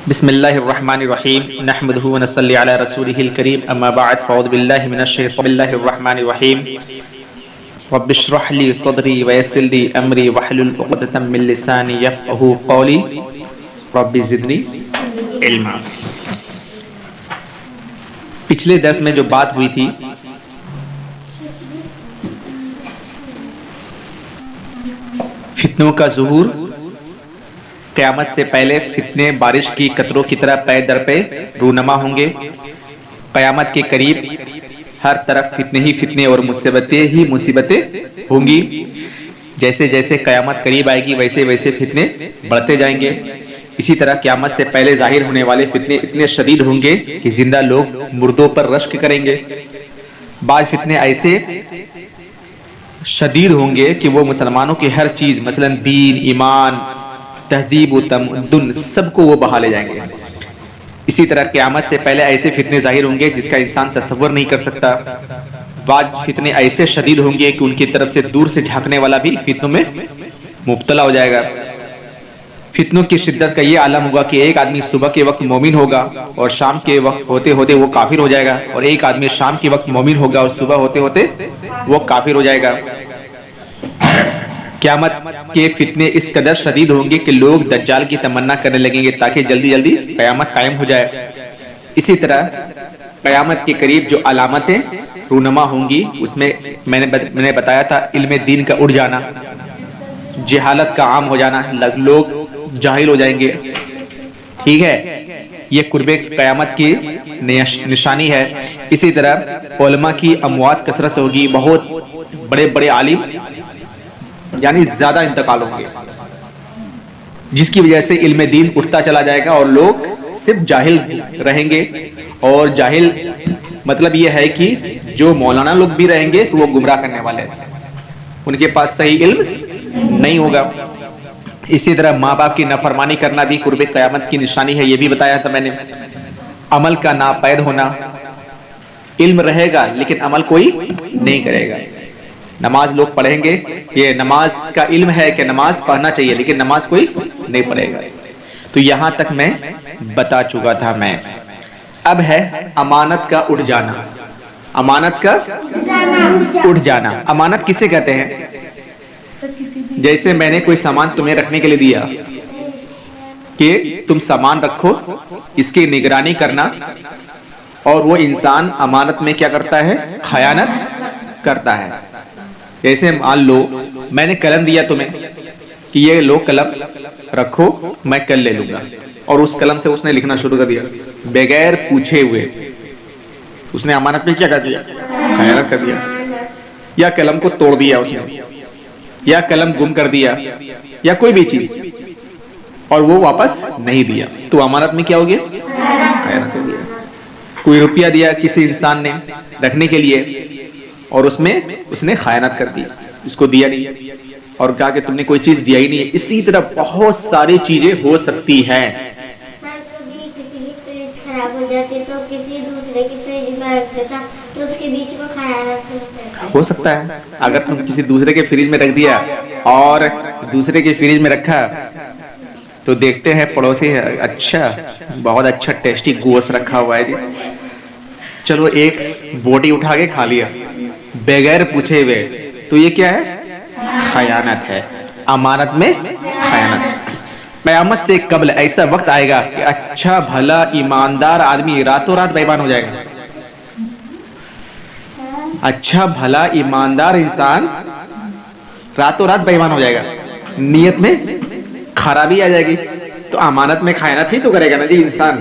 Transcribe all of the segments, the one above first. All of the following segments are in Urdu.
بسم اللہ الرحمن الرحیم نحمده ونصلی علی رسوله الکریم اما بعد فاعوذ باللہ من الشیطان اللہ الرحمن الرحیم رب اشرح لی صدری ویسر لی امری واحلل عقدۃ من لسانی یفقهوا قولی رب زدنی علما۔ پچھلے درس میں جو بات ہوئی تھی فتنوں کا ظہور، قیامت سے پہلے فتنے بارش کی قطروں کی طرح پے در پہ رونما ہوں گے، قیامت کے قریب ہر طرف فتنے ہی فتنے اور مصیبتیں ہی مصیبتیں ہوں گی، جیسے جیسے قیامت قریب آئے گی ویسے ویسے فتنے بڑھتے جائیں گے۔ اسی طرح قیامت سے پہلے ظاہر ہونے والے فتنے اتنے شدید ہوں گے کہ زندہ لوگ مردوں پر رشک کریں گے۔ بعض فتنے ایسے شدید ہوں گے کہ وہ مسلمانوں کی ہر چیز مثلا دین، ایمان، تہذیب و تمدن سب کو وہ بہا لے جائیں گے۔ اسی طرح قیامت سے پہلے ایسے فتنے ظاہر ہوں گے جس کا انسان تصور نہیں کر سکتا۔ بعض فتنے ایسے شدید ہوں گے کہ ان کی طرف سے دور سے جھانکنے والا بھی فتنوں میں مبتلا ہو جائے گا۔ فتنوں کی شدت کا یہ عالم ہوگا کہ ایک آدمی صبح کے وقت مومن ہوگا اور شام کے وقت ہوتے ہوتے وہ کافر ہو جائے گا، اور ایک آدمی شام کے وقت مومن ہوگا اور صبح ہوتے ہوتے وہ کافر ہو جائے گا۔ قیامت کے فتنے اس قدر شدید ہوں گے کہ لوگ دجال کی تمنا کرنے لگیں گے تاکہ جلدی جلدی قیامت قائم ہو جائے۔ اسی طرح قیامت کے قریب جو علامتیں رونما ہوں گی اس میں میں نے بتایا تھا علم دین کا اڑ جانا، جہالت کا عام ہو جانا، لوگ جاہل ہو جائیں گے، ٹھیک ہے، یہ قرب قیامت کی نشانی ہے۔ اسی طرح علماء کی اموات کثرت سے ہوگی، بہت بڑے بڑے عالم یعنی زیادہ انتقال ہوں گے، جس کی وجہ سے علم دین اٹھتا چلا جائے گا اور لوگ صرف جاہل رہیں گے۔ اور جاہل مطلب یہ ہے کہ جو مولانا لوگ بھی رہیں گے تو وہ گمراہ کرنے والے ہیں، ان کے پاس صحیح علم نہیں ہوگا۔ اسی طرح ماں باپ کی نافرمانی کرنا بھی قرب قیامت کی نشانی ہے، یہ بھی بتایا تھا میں نے۔ عمل کا ناپید ہونا، علم رہے گا لیکن عمل کوئی نہیں کرے گا۔ نماز لوگ پڑھیں گے، یہ نماز کا علم ہے کہ نماز پڑھنا چاہیے لیکن نماز کوئی نہیں پڑھے گا۔ تو یہاں تک میں بتا چکا تھا میں۔ اب ہے امانت کا اٹھ جانا۔ امانت کا اٹھ جانا، امانت کسے کہتے ہیں؟ جیسے میں نے کوئی سامان تمہیں رکھنے کے لیے دیا کہ تم سامان رکھو، اس کی نگرانی کرنا، اور وہ انسان امانت میں کیا کرتا ہے؟ خیانت کرتا ہے۔ جیسے مان لو میں نے قلم دیا تمہیں کہ یہ لو قلم رکھو میں کل لے لوں گا، اور اس قلم سے اس نے لکھنا شروع کر دیا بغیر پوچھے ہوئے، اس نے امانت میں کیا کر دیا؟ خیانت کر دیا۔ یا قلم کو توڑ دیا اس نے، یا قلم گم کر دیا، یا کوئی بھی چیز، اور وہ واپس نہیں دیا، تو امانت میں کیا ہو گیا؟ خیانت ہو گیا۔ کوئی روپیہ دیا کسی انسان نے رکھنے کے لیے اور اس نے خیانت کر دی، اس کو دیا نہیں اور کہا کہ تم نے کوئی چیز دیا ہی نہیں ہے۔ اسی طرح بہت ساری چیزیں ہو سکتی ہیں۔ خراب ہو جاتی تو کسی دوسرے کی فریج میں رکھ دیتا تو اس کے بیچ میں خیانت ہو سکتا ہے۔ اگر تم کسی دوسرے کے فریج میں رکھ دیا اور دوسرے کے فریج میں رکھا تو دیکھتے ہیں پڑوسی ہے، اچھا بہت اچھا ٹیسٹی گوشت رکھا ہوا ہے جی، چلو ایک بوٹی اٹھا کے کھا لیا بغیر پوچھے ہوئے، تو یہ کیا ہے؟ خیانت ہے۔ امانت میں خیانت۔ قیامت سے قبل ایسا وقت آئے گا کہ اچھا بھلا ایماندار آدمی راتوں رات بے ایمان ہو جائے گا۔ اچھا بھلا ایماندار انسان راتوں رات بے ایمان ہو جائے گا، نیت میں خرابی آ جائے گی، تو امانت میں خیانت ہی تو کرے گا نا جی انسان،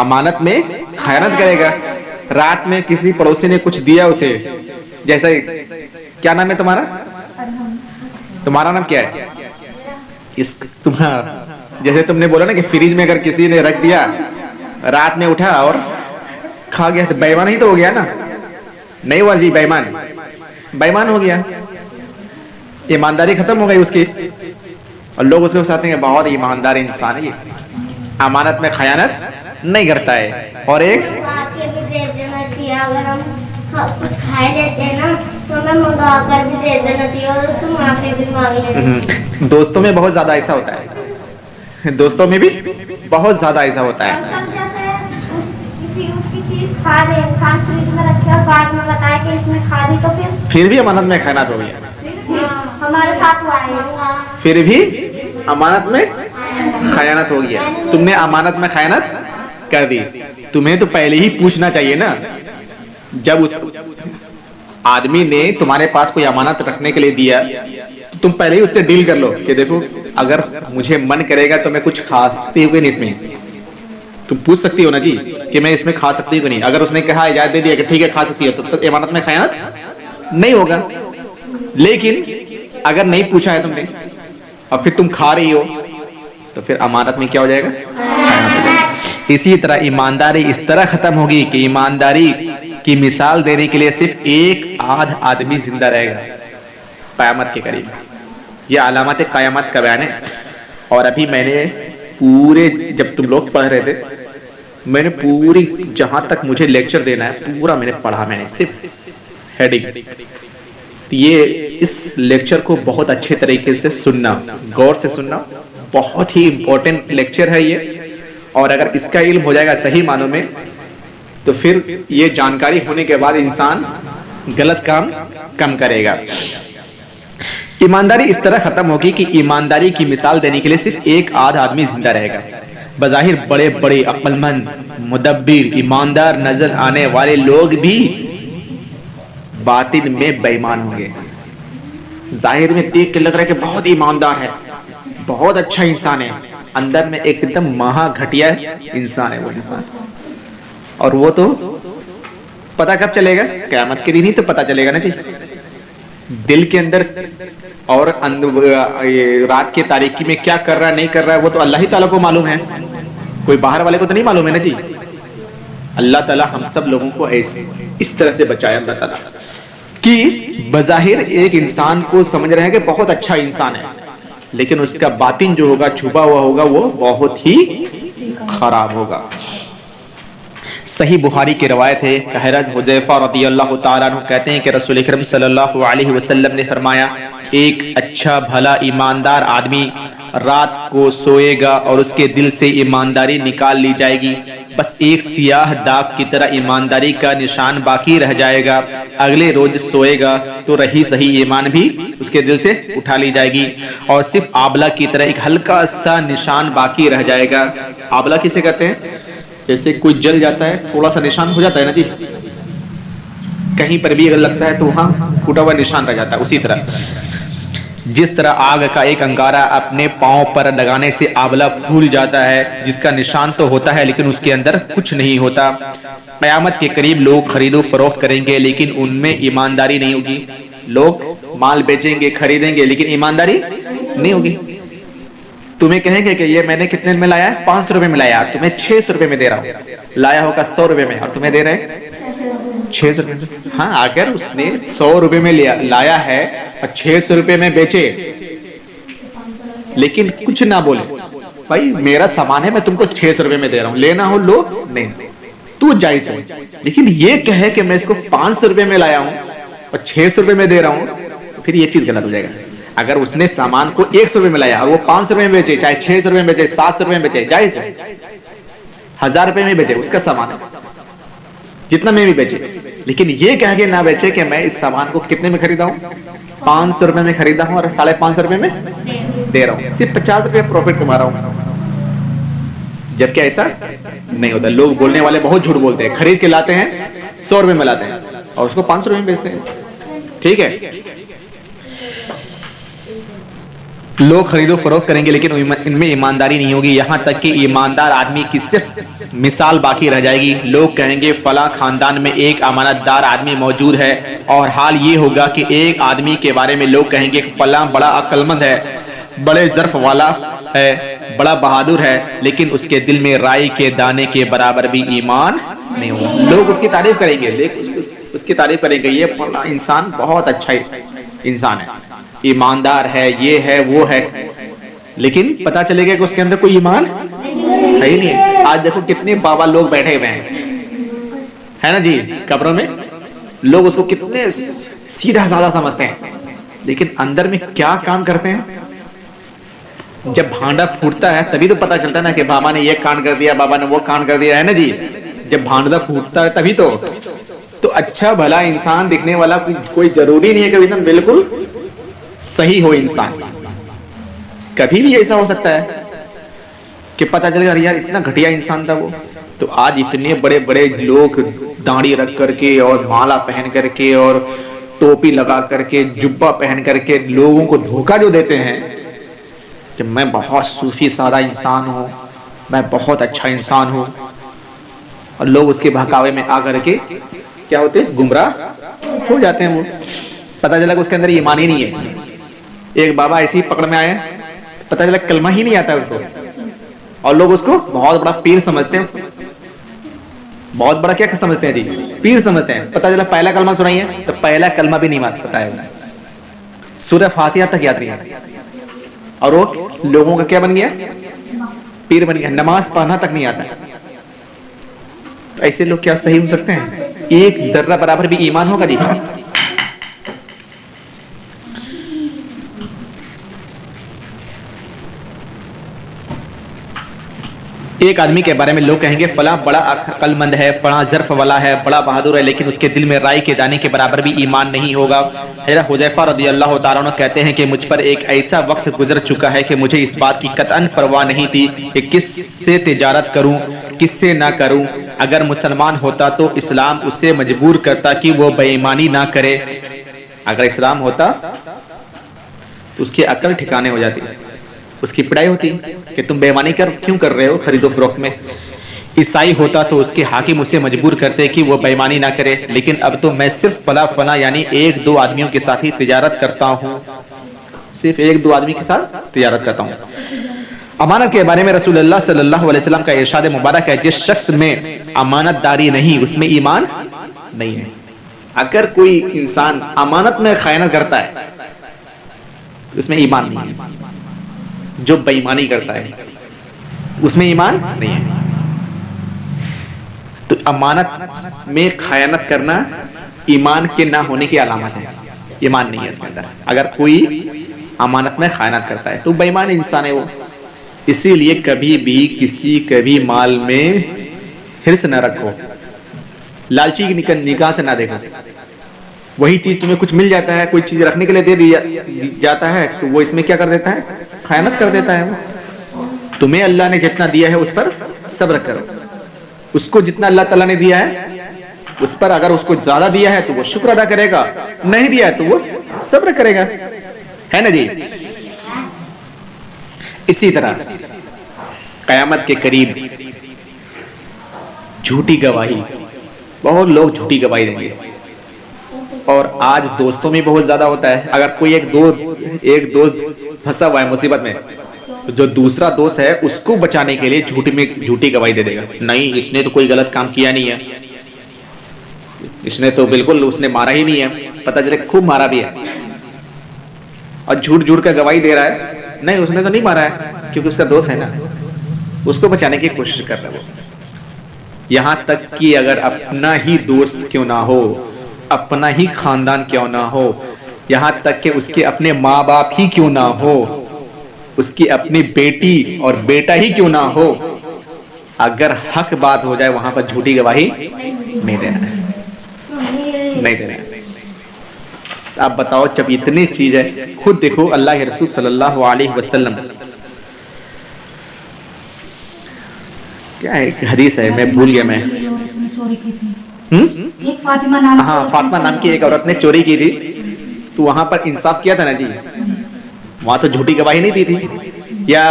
امانت میں خیانت کرے گا۔ رات میں کسی پڑوسی نے کچھ دیا اسے، جیسے کیا نام ہے تمہارا؟ تمہارا نام کیا ہے؟ تمہارا جیسے تم نے بولا نا کہ فریج میں اگر کسی نے رکھ دیا رات میں اٹھا اور کھا گیا تو بے ایمان ہی تو ہو گیا نا؟ نہیں ہوا جی، بے ایمان ہو گیا، ایمانداری ختم ہو گئی اس کی، اور لوگ اس کو ساتھ ہیں بہت ایماندار انسان ہے، یہ امانت میں خیانت نہیں کرتا ہے۔ اور ایک اگر ہم کچھ کھائے دیتے ہیں نا تو ہمیں منگا کر بھی دے دینا چاہیے اور اس سے معافی بھی مانگنی چاہیے۔ دوستوں میں بہت زیادہ ایسا ہوتا ہے دوستوں میں بھی بہت زیادہ ایسا ہوتا ہے. کب جیسے کسی اس کی چیز کھا لے, انسان فریج میں رکھے اور بعد میں بتائے کہ اس میں کھا لی, تو پھر بھی امانت میں خیانت ہو گیا. ہمارے ساتھ ہوا ہے. پھر بھی امانت میں خیانت ہو گیا. تم نے امانت میں خیانت کر دی. تمہیں تو پہلے ہی پوچھنا چاہیے نا. جب اس آدمی نے تمہارے پاس کوئی امانت رکھنے کے لیے دیا, تم پہلے ہی اس سے ڈیل کر لو کہ دیکھو اگر مجھے من کرے گا تو میں کچھ کھا سکتی ہوں کہ نہیں. اس میں تم پوچھ سکتی ہو نا جی کہ میں اس میں کھا سکتی ہوں کہ نہیں. اگر اس نے کہا اجازت دے دیا کہ ٹھیک ہے کھا سکتی ہے, تو تب امانت میں خیانت نہیں ہوگا. لیکن اگر نہیں پوچھا ہے تم نے اور پھر تم کھا رہی ہو, تو پھر امانت میں کیا ہو جائے گا؟ خیانت ہو جائے گا. اسی طرح ایمانداری اس طرح ختم ہوگی کہ ایمانداری کی مثال دینے کے لیے صرف ایک آدھ آدمی زندہ رہے گا قیامت کے قریب. یہ علامات قیامت کا بیان ہے. اور ابھی میں نے پورے, جب تم لوگ پڑھ رہے تھے, میں نے پوری جہاں تک مجھے لیکچر دینا ہے پورا میں نے پڑھا. میں نے صرف ہیڈنگ. یہ اس لیکچر کو بہت اچھے طریقے سے سننا, غور سے سننا. بہت ہی امپورٹنٹ لیکچر ہے یہ. اور اگر اس کا علم ہو جائے گا صحیح معنوں میں, تو پھر یہ جانکاری ہونے کے بعد انسان غلط کام کم کرے گا. ایمانداری اس طرح ختم ہوگی کہ ایمانداری کی مثال دینے کے لیے صرف ایک آدھ آدمی زندہ رہے گا. بظاہر بڑے بڑے عقل مند, مدبر, ایماندار نظر آنے والے لوگ بھی باطن میں بے ایمان ہوں گے. ظاہر میں دیکھ کے لگ رہا ہے کہ بہت ایماندار ہے, بہت اچھا انسان ہے, اندر میں ایک دم مہا گھٹیا انسان ہے وہ انسان. اور وہ تو پتا کب چلے گا؟ قیامت کے دن ہی تو پتا چلے گا نا جی. دل کے اندر اور رات کے تاریکی میں کیا کر رہا ہے نہیں کر رہا ہے وہ تو اللہ ہی تعالیٰ کو معلوم ہے, کوئی باہر والے کو تو نہیں معلوم ہے نا جی. اللہ تعالیٰ ہم سب لوگوں کو اس طرح سے بچائے اللہ تعالیٰ کہ بظاہر ایک انسان کو سمجھ رہے ہیں کہ بہت اچھا انسان ہے, لیکن اس کا باطن جو ہوگا, چھپا ہوا ہوگا, وہ بہت ہی خراب ہوگا. صحیح بخاری کی روایت ہے کہ حضرت حذیفہ رضی اللہ تعالیٰ عنہ کہتے ہیں کہ رسول اکرم صلی اللہ علیہ وسلم نے فرمایا, ایک اچھا بھلا ایماندار آدمی رات کو سوئے گا اور اس کے دل سے ایمانداری نکال لی جائے گی. بس ایک سیاہ داغ کی طرح ایمانداری کا نشان باقی رہ جائے گا. اگلے روز سوئے گا تو رہی صحیح ایمان بھی اس کے دل سے اٹھا لی جائے گی, اور صرف آبلہ کی طرح ایک ہلکا سا نشان باقی رہ جائے گا. آبلہ کسے کہتے ہیں؟ جیسے کوئی جل جاتا ہے, تھوڑا سا نشان ہو جاتا ہے نا جی, کہیں پر بھی اگر لگتا ہے تو وہاں ٹوٹا ہوا نشان رہ جاتا ہے. اسی طرح جس طرح آگ کا ایک انگارہ اپنے پاؤں پر لگانے سے آبلہ پھول جاتا ہے, جس کا نشان تو ہوتا ہے لیکن اس کے اندر کچھ نہیں ہوتا. قیامت کے قریب لوگ خرید و فروخت کریں گے لیکن ان میں ایمانداری نہیں ہوگی. لوگ مال بیچیں گے, خریدیں گے, لیکن ایمانداری نہیں ہوگی. تمہیں کہیں گے کہ یہ میں نے کتنے میں لایا ہے؟ 500 روپے میں لایا, تمہیں 600 روپے میں دے رہا ہوں. لایا ہوگا 100 روپے میں اور تمہیں دے رہے ہیں 600 روپے میں. ہاں, اگر اس نے 100 روپے میں لایا ہے اور 600 روپے میں بیچے, لیکن کچھ نہ بولے, بھائی میرا سامان ہے, میں تم کو 600 روپے میں دے رہا ہوں, لینا ہو لو, نہیں تو جائز ہے. لیکن یہ کہے کہ میں اس کو 500 روپے میں لایا ہوں اور 600 روپے میں دے رہا ہوں, تو پھر یہ چیز غلط ہو جائے گا. اگر اس نے سامان کو 100 روپے میں لایا اور وہ 500 روپے میں بیچے, چاہے 600 روپے میں بیچے, 700 روپے میں بیچے, جائز ہے. 1000 روپے میں بیچے, اس کا سامان ہے, جتنا میں بھی بیچے. لیکن یہ کہہ کے نہ بیچے کہ میں اس سامان کو کتنے میں خریدا ہوں, 500 روپے میں خریدا ہوں اور 550 روپے میں دے رہا ہوں, صرف 50 روپے پروفٹ کما رہا ہوں. جبکہ ایسا نہیں ہوتا. لوگ بولنے والے بہت جھوٹ بولتے ہیں, خرید کے لاتے ہیں 100 روپے میں لاتے ہیں اور اس کو 500 روپے میں بیچتے ہیں. ٹھیک ہے, لوگ خرید و فروخت کریں گے لیکن ان میں ایمانداری نہیں ہوگی. یہاں تک کہ ایماندار آدمی کی صرف مثال باقی رہ جائے گی. لوگ کہیں گے فلاں خاندان میں ایک امانت دار آدمی موجود ہے, اور حال یہ ہوگا کہ ایک آدمی کے بارے میں لوگ کہیں گے فلاں بڑا عقل مند ہے, بڑے ظرف والا ہے, بڑا بہادر ہے, لیکن اس کے دل میں رائی کے دانے کے برابر بھی ایمان نہیں ہوگا. لوگ اس کی تعریف کریں گے, لیکن اس کی تعریف کریں گے یہ فلاں انسان بہت اچھا انسان ہے, ایماندار ہے, یہ ہے وہ ہے, لیکن پتا چلے گا کہ اس کے اندر کوئی ایمان ہے ہی نہیں. آج دیکھو کتنے بابا لوگ بیٹھے ہوئے ہیں, ہے نا جی, قبروں میں. لوگ اس کو کتنے سیدھا سادہ سمجھتے ہیں, لیکن اندر میں کیا کام کرتے ہیں جب بھانڈا پھوٹتا ہے تبھی تو پتا چلتا ہے نا کہ بابا نے یہ کانڈ کر دیا، بابا نے وہ کانڈ کر دیا، ہے نا جی؟ جب بھانڈا پھوٹتا ہے تبھی تو اچھا بھلا انسان دکھنے والا کوئی ضروری نہیں ہے کہ ایک دم بالکل صحیح ہو انسان. کبھی بھی ایسا ہو سکتا ہے کہ پتا چلے گا یار اتنا گھٹیا انسان تھا وہ. تو آج اتنے بڑے بڑے لوگ داڑھی رکھ کر کے اور مالا پہن کر کے اور ٹوپی لگا کر کے جبہ پہن کر کے لوگوں کو دھوکہ جو دیتے ہیں کہ میں بہت صوفی سادہ انسان ہوں، میں بہت اچھا انسان ہوں، اور لوگ اس کے بہکاوے میں آ کر کے کیا ہوتے ہیں؟ گمراہ ہو جاتے ہیں. وہ پتا چلا کہ اس کے اندر ایمان ہی نہیں ہے. ایک بابا ایسی پکڑ میں آئے، پتا چلا کلمہ ہی نہیں آتا اس کو، اور لوگ اس کو بہت بڑا پیر سمجھتے ہیں. اس کو بہت بڑا کیا سمجھتے ہیں جی؟ پیر سمجھتے ہیں. پتا چلا پہلا کلمہ سنائیے تو پہلا کلمہ بھی نہیں پتا ہے، سورہ فاتحہ تک یاد نہیں ہے، اور وہ لوگوں کا کیا بن گیا؟ پیر بن گیا. نماز پڑھنا تک نہیں آتا. ایسے لوگ کیا صحیح ہو سکتے ہیں؟ ایک ذرہ برابر بھی ایمان ہوگا جی؟ ایک آدمی کے بارے میں لوگ کہیں گے فلاں بڑا عقل مند ہے، بڑا ظرف والا ہے، بڑا بہادر ہے، لیکن اس کے دل میں رائی کے دانے کے برابر بھی ایمان نہیں ہوگا. حضرت حذیفہ رضی اللہ تعالیٰ عنہ کہتے ہیں کہ مجھ پر ایک ایسا وقت گزر چکا ہے کہ مجھے اس بات کی قطعاً پرواہ نہیں تھی کہ کس سے تجارت کروں، کس سے نہ کروں. اگر مسلمان ہوتا تو اسلام اسے مجبور کرتا کہ وہ بے ایمانی نہ کرے. اگر اسلام ہوتا تو اس کی عقل ٹھکانے ہو جاتی، اس کی پڑھائی ہوتی کہ تم بے ایمانی کیوں کر رہے ہو خرید و فروخت میں. عیسائی ہوتا تو اس کے حاکم اسے مجبور کرتے کہ وہ بے ایمانی نہ کرے. لیکن اب تو میں صرف فلاں یعنی ایک دو آدمیوں کے ساتھ ہی تجارت کرتا ہوں، صرف ایک دو آدمی کے ساتھ تجارت کرتا ہوں. امانت کے بارے میں رسول اللہ صلی اللہ علیہ وسلم کا ارشاد مبارک ہے جس شخص میں امانت داری نہیں اس میں ایمان نہیں ہے. اگر کوئی انسان امانت میں خیانت کرتا ہے اس میں ایمان نہیں ہے. جو بے ایمانی کرتا ہے اس میں ایمان نہیں ہے. تو امانت میں خیانت کرنا ایمان کے نہ ہونے کی علامت ہے. ایمان نہیں ہے اس کے اندر. اگر کوئی امانت میں خیانت کرتا ہے تو بے ایمان انسان ہے وہ. اسی لیے کبھی بھی کسی کے بھی مال میں حرص نہ رکھو، لالچی کی نگاہ سے نہ دیکھو. وہی چیز تمہیں کچھ مل جاتا ہے، کوئی چیز رکھنے کے لیے دے دیا جاتا ہے تو وہ اس میں کیا کر دیتا ہے؟ خیانت کر دیتا ہے. تمہیں اللہ نے جتنا دیا ہے اس پر صبر کرو. اس کو جتنا اللہ تعالیٰ نے دیا ہے اس پر اگر اس کو زیادہ دیا ہے تو وہ شکر ادا کرے گا، نہیں دیا ہے تو وہ صبر کرے گا، ہے نا جی؟ اسی طرح قیامت کے قریب جھوٹی گواہی، بہت لوگ جھوٹی گواہی دیں گے. اور آج دوستوں میں بہت زیادہ ہوتا ہے. اگر کوئی ایک دوست پھنسا ہوا ہے مصیبت میں تو جو دوسرا دوست ہے اس کو بچانے کے لیے جھوٹی گواہی دے دے گا. نہیں اس نے تو کوئی غلط کام کیا نہیں ہے، اس نے تو بالکل اس نے مارا ہی نہیں ہے. پتہ چلے خوب مارا بھی ہے اور جھوٹ کا گواہی دے رہا ہے. نہیں اس نے تو نہیں مارا ہے کیونکہ اس کا دوست ہے نا، اس کو بچانے کی کوشش کر رہا ہے وہ. یہاں تک کہ اگر اپنا ہی دوست کیوں نہ ہو، اپنا ہی خاندان کیوں نہ ہو، یہاں تک کہ اس کے اپنے ماں باپ ہی کیوں نہ ہو، اس کی اپنی بیٹی اور بیٹا ہی کیوں نہ ہو، اگر حق بات ہو جائے وہاں پر جھوٹی گواہی نہیں دینا ہے، نہیں دینا ہے. آپ بتاؤ جب اتنی چیز ہے، خود دیکھو اللہ کے رسول صلی اللہ علیہ وسلم کیا ایک حدیث ہے میں بھول گیا میں، ہاں فاطمہ نام کی ایک عورت نے چوری کی تھی تو وہاں پر انصاف کیا تھا نا جی. وہاں تو جھوٹی گواہی نہیں دی تھی. یا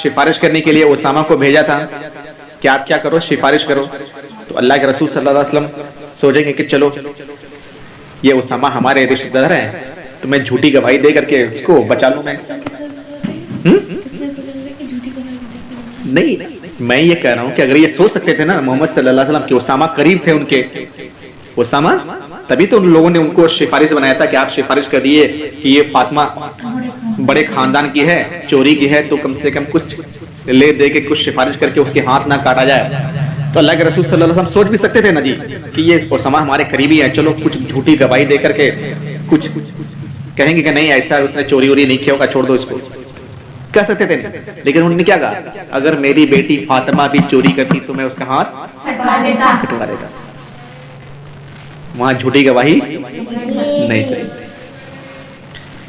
سفارش کرنے کے لیے اسامہ کو بھیجا تھا کہ آپ کیا کرو، سفارش کرو. تو اللہ کے رسول صلی اللہ علیہ وسلم سوچیں گے کہ چلو یہ اسامہ ہمارے رشتہ دار ہیں تو میں جھوٹی گواہی دے کر کے اس کو بچا لوں. نہیں میں یہ کہہ رہا ہوں کہ اگر یہ سوچ سکتے تھے نا محمد صلی اللہ علیہ وسلم کہ اسامہ قریب تھے ان کے، اسامہ تبھی تو ان لوگوں نے ان کو سفارش بنایا تھا کہ آپ سفارش کر دیے کہ یہ فاطمہ بڑے خاندان کی ہے، چوری کی ہے، تو کم سے کم کچھ لے دے کے کچھ سفارش کر کے اس کے ہاتھ نہ کاٹا جائے. تو اللہ کے رسول صلی اللہ علیہ وسلم سوچ بھی سکتے تھے نا جی کہ یہ اسامہ ہمارے قریبی ہے، چلو کچھ جھوٹی گواہی دے کر کے کچھ کہیں گے کہ نہیں ایسا اس نے چوری ووری نہیں کیا ہوگا، چھوڑ دو اس کو. کہہ سکتے تھے لیکن انہوں نے کیا کہا اگر میری بیٹی فاطمہ بھی چوری کرتی تو میں اس کا ہاتھ کٹوا دیتا. وہاں جھوٹی گواہی نہیں چاہیے.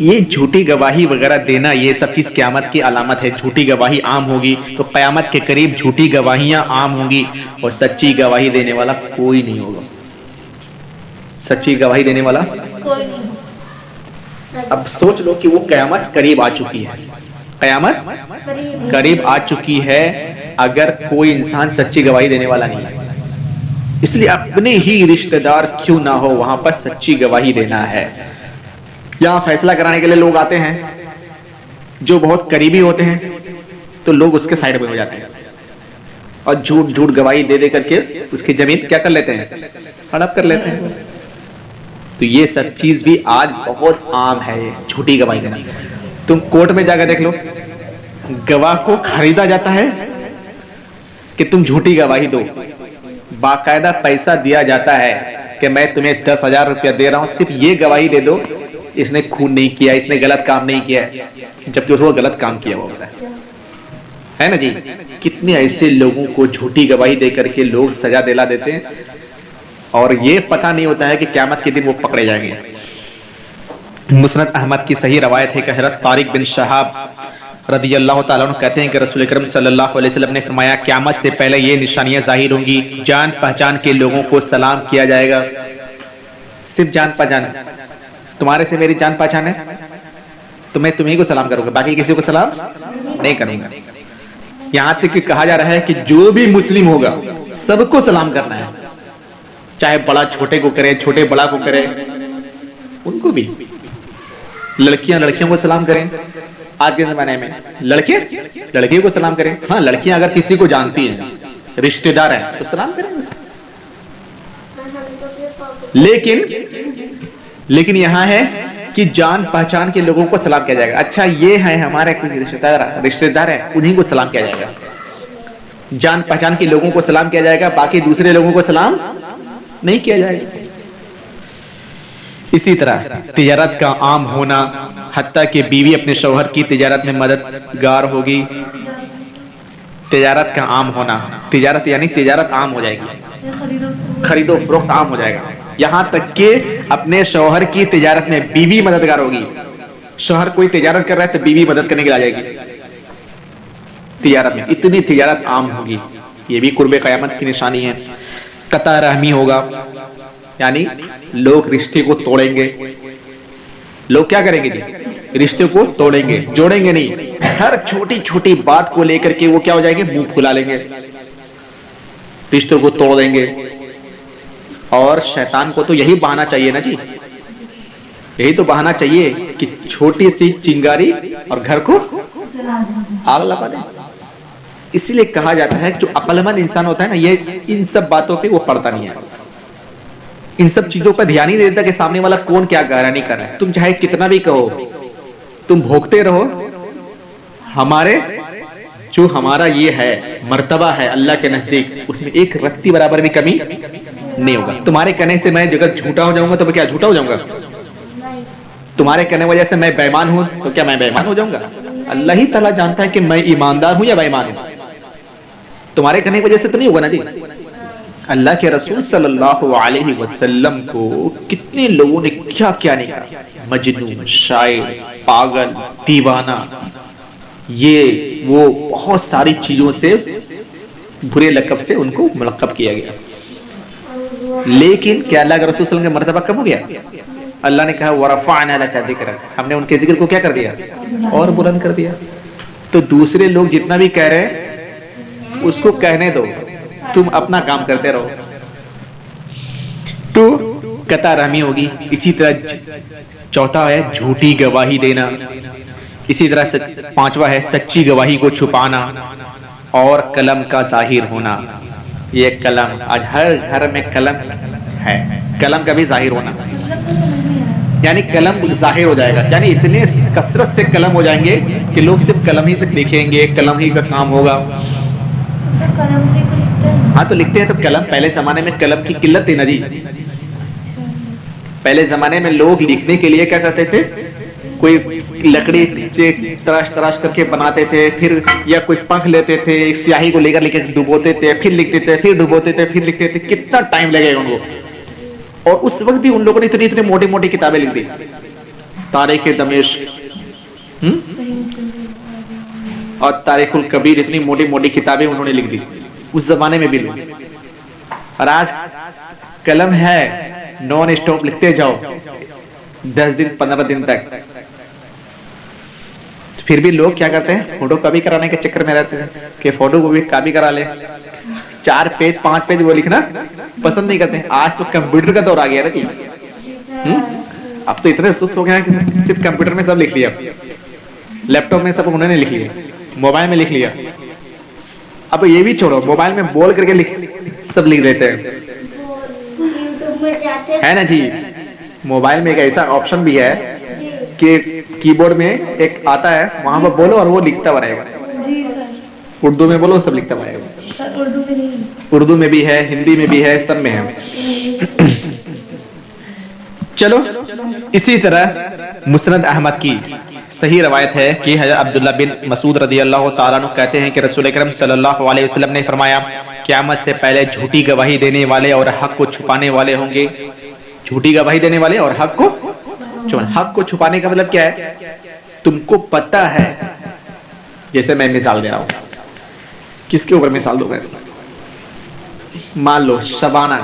یہ جھوٹی گواہی وغیرہ دینا یہ سب چیز قیامت کی علامت ہے. جھوٹی گواہی عام ہوگی تو قیامت کے قریب جھوٹی گواہیاں عام ہوں گی اور سچی گواہی دینے والا کوئی نہیں ہوگا. سچی گواہی دینے والا کوئی نہیں. اب سوچ لو کہ وہ قیامت قریب آ چکی ہے. قیامت قریب آ چکی ہے اگر کوئی انسان سچی گواہی دینے والا نہیں ہے. اس لیے اپنے ہی رشتہ دار کیوں نہ ہو وہاں پر سچی گواہی دینا ہے. یہاں فیصلہ کرانے کے لیے لوگ آتے ہیں جو بہت قریبی ہوتے ہیں تو لوگ اس کے سائڈ میں ہو جاتے ہیں اور جھوٹ جھوٹ گواہی دے دے کر کے اس کی زمین کیا کر لیتے ہیں ہڑپ کر لیتے ہیں. تو یہ سب چیز بھی آج بہت عام ہے جھوٹی گواہی دینا. تم کورٹ میں جا کر دیکھ لو گواہ کو خریدا جاتا ہے کہ تم جھوٹی گواہی دو. باقاعدہ پیسہ دیا جاتا ہے کہ میں تمہیں 10,000 روپیہ دے رہا ہوں صرف یہ گواہی دے دو اس نے خون نہیں کیا اس نے غلط کام نہیں کیا جبکہ اس کو غلط کام کیا ہوا ہوتا ہے نا جی. کتنے ایسے لوگوں کو جھوٹی گواہی دے کر کے لوگ سزا دلا دیتے ہیں اور یہ پتہ نہیں ہوتا ہے کہ قیامت کے دن وہ پکڑے جائیں گے. مسند احمد کی صحیح روایت ہے کہ حضرت طارق بن شہاب رضی اللہ تعالیٰ عنہ کہتے ہیں کہ رسول اکرم صلی اللہ علیہ وسلم نے فرمایا قیامت سے پہلے یہ نشانیاں ظاہر ہوں گی. جان پہچان کے لوگوں کو سلام کیا جائے گا. صرف جان پہچان تمہارے سے میری جان پہچان ہے تو میں تمہیں کو سلام کروں گا باقی کسی کو سلام نہیں کروں گا. یہاں تک کہ کہا جا رہا ہے کہ جو بھی مسلم ہوگا سب کو سلام کرنا ہے چاہے بڑا چھوٹے کو کرے چھوٹے بڑا کو کرے. ان کو بھی لڑکیاں لڑکیوں کو سلام کریں. آج کے زمانے میں لڑکے لڑکیوں کو سلام کریں. ہاں لڑکیاں اگر کسی کو جانتی ہیں رشتہ دار ہیں تو سلام کریں اسے. لیکن یہاں ہے کہ جان پہچان کے لوگوں کو سلام کیا جائے گا. اچھا یہ ہے ہمارے کوئی رشتہ دار ہے انہیں کو سلام کیا جائے گا. جان پہچان کے لوگوں کو سلام کیا جائے گا باقی دوسرے لوگوں کو سلام نہیں کیا جائے گا. اسی طرح تجارت کا عام ہونا حتیٰ کہ بیوی اپنے شوہر کی تجارت میں مددگار ہوگی. تجارت کا عام ہونا تجارت یعنی تجارت عام ہو جائے گی خرید و فروخت عام ہو جائے گا. یہاں تک کہ اپنے شوہر کی تجارت میں بیوی مددگار ہوگی. شوہر کوئی تجارت کر رہا ہے تو بیوی مدد کرنے کے لیے آ جائے گی. تجارت میں اتنی تجارت عام ہوگی. یہ بھی قرب قیامت کی نشانی ہے. قطع رحمی ہوگا یعنی لوگ رشتے کو توڑیں گے. لوگ کیا کریں گے جی رشتے کو توڑیں گے جوڑیں گے نہیں. ہر چھوٹی چھوٹی بات کو لے کر کے وہ کیا ہو جائیں گے منہ پھلا لیں گے رشتوں کو توڑ دیں گے. اور شیطان کو تو یہی بہانا چاہیے نا جی یہی تو بہانا چاہیے کہ چھوٹی سی چنگاری اور گھر کو آگ لگا دیں. اسی لیے کہا جاتا ہے جو عقل مند انسان ہوتا ہے نا یہ ان سب باتوں پہ وہ پڑتا نہیں ہے. ان سب چیزوں پر دھیان ہی نہیں دیتا کہ سامنے والا کون کیا کہہ رہا نہیں کر رہا ہے. تم چاہے کتنا بھی کہو تم بھوکتے رہو ہمارے جو ہمارا یہ ہے مرتبہ ہے اللہ کے نزدیک اس میں ایک رتی برابر بھی کمی نہیں ہوگا. تمہارے کہنے سے میں اگر جھوٹا ہو جاؤں گا تو میں کیا جھوٹا ہو جاؤں گا. تمہارے کہنے وجہ سے میں بے ایمان ہوں تو کیا میں بے ایمان ہو جاؤں گا. اللہ ہی تعالیٰ جانتا ہے کہ میں ایماندار ہوں یا بے ایمان ہوں. تمہارے کہنے کی وجہ سے تو نہیں ہوگا نا جی. اللہ کے رسول صلی اللہ علیہ وسلم کو کتنے لوگوں نے کیا کیا نہیں کہا. مجنون شاعر پاگل دیوانہ یہ وہ بہت ساری چیزوں سے برے لقب سے ان کو ملقب کیا گیا. لیکن کیا اللہ کے رسول صلی اللہ علیہ وسلم کا مرتبہ کم ہو گیا. اللہ نے کہا وَرَفَعْنَا لَكَ ذِكْرَكَ ہم نے ان کے ذکر کو کیا کر دیا اور بلند کر دیا. تو دوسرے لوگ جتنا بھی کہہ رہے ہیں اس کو کہنے دو تم اپنا کام کرتے رہو. تو قطع رحمی ہوگی. اسی طرح چوتھا ہے جھوٹی گواہی دینا. اسی طرح پانچواں ہے سچی گواہی کو چھپانا اور قلم کا ظاہر ہونا. یہ قلم آج ہر گھر میں قلم ہے. قلم کا بھی ظاہر ہونا یعنی قلم ظاہر ہو جائے گا یعنی اتنے کثرت سے قلم ہو جائیں گے کہ لوگ صرف قلم ہی سے لکھیں گے قلم ہی کا کام ہوگا. ہاں تو لکھتے ہیں تو قلم پہلے زمانے میں قلم کی قلت تھی نا جی. پہلے زمانے میں لوگ لکھنے کے لیے کیا کرتے تھے کوئی لکڑی سے تراش تراش کر کے بناتے تھے، پھر یا کوئی پنکھ لیتے تھے، ایک سیاہی کو لے کر ڈبوتے تھے، پھر لکھتے تھے، پھر ڈبوتے تھے، پھر لکھتے تھے. کتنا ٹائم لگے گا ان کو. اور اس وقت بھی ان لوگوں نے اتنی موٹی موٹی کتابیں لکھ دی. تاریخ دمشق اور تاریخ الکبیر، اتنی موٹی موٹی کتابیں انہوں نے لکھ دی اس زمانے میں بھی لوگ. اور آج قلم ہے، نان اسٹاپ لکھتے جاؤ 10 دن 15 دن تک. پھر بھی لوگ کیا کرتے ہیں، فوٹو کاپی کرانے کے چکر میں رہتے ہیں کہ فوٹو کو بھی کاپی کرا لیں. 4 پیج 5 پیج وہ لکھنا پسند نہیں کرتے. آج تو کمپیوٹر کا دور آ گیا نا. اب تو اتنے سست ہو گیا کہ صرف کمپیوٹر میں سب لکھ لیا، لیپ ٹاپ میں سب انہوں نے لکھ لیا، موبائل میں لکھ لیا. اب یہ بھی چھوڑو، موبائل میں بول کر کے سب لکھ دیتے ہیں، ہے نا جی. موبائل میں ایک ایسا آپشن بھی ہے کہ کی بورڈ میں ایک آتا ہے، وہاں پر بولو اور وہ لکھتا رہے گا. اردو میں بولو سب لکھتا رہے گا. اردو میں بھی ہے، ہندی میں بھی ہے، سب میں ہے. چلو اسی طرح مسند احمد کی صحیح روایت ہے کہ حضرت عبداللہ بن مسعود رضی اللہ تعالیٰ عنہ کہتے ہیں کہ رسول اکرم صلی اللہ علیہ وسلم نے فرمایا، قیامت سے پہلے جھوٹی گواہی دینے والے اور حق کو چھپانے والے ہوں گے. جھوٹی گواہی دینے والے اور حق کو چھپانے کا مطلب کیا ہے؟ تم کو پتہ ہے، جیسے میں مثال دے رہا ہوں، کس کے اوپر مثال دو گے؟ مان لو شبانہ،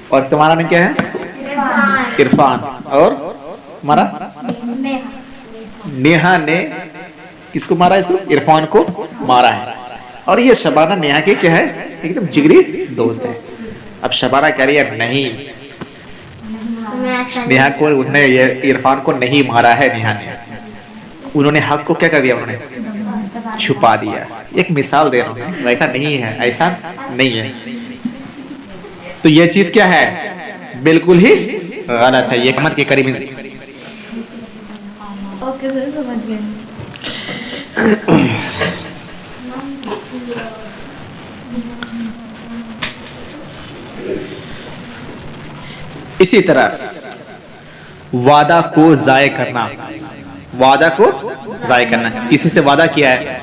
اور تمہارا نام کیا ہے؟ عرفان. اور ہمارا نیہا نے کس کو مارا؟ اس کو عرفان کو مارا ہے. اور یہ شبانہ نیہا کے کیا ہے؟ ایک دم جگری دوست ہے. اب شبانہ کہہ رہی ہے نہیں، نیہا کو اس نے عرفان کو نہیں مارا ہے. نیہا نے، انہوں نے حق کو کیا کر دیا؟ انہوں نے چھپا دیا. ایک مثال دے رہا ہوں، ایسا نہیں ہے، ایسا نہیں ہے. تو یہ چیز کیا ہے؟ بالکل ہی غلط ہے. یہ قیامت کے قریب اسی طرح وعدہ کو ضائع کرنا. وعدہ کو ضائع کرنا، کسی سے وعدہ کیا ہے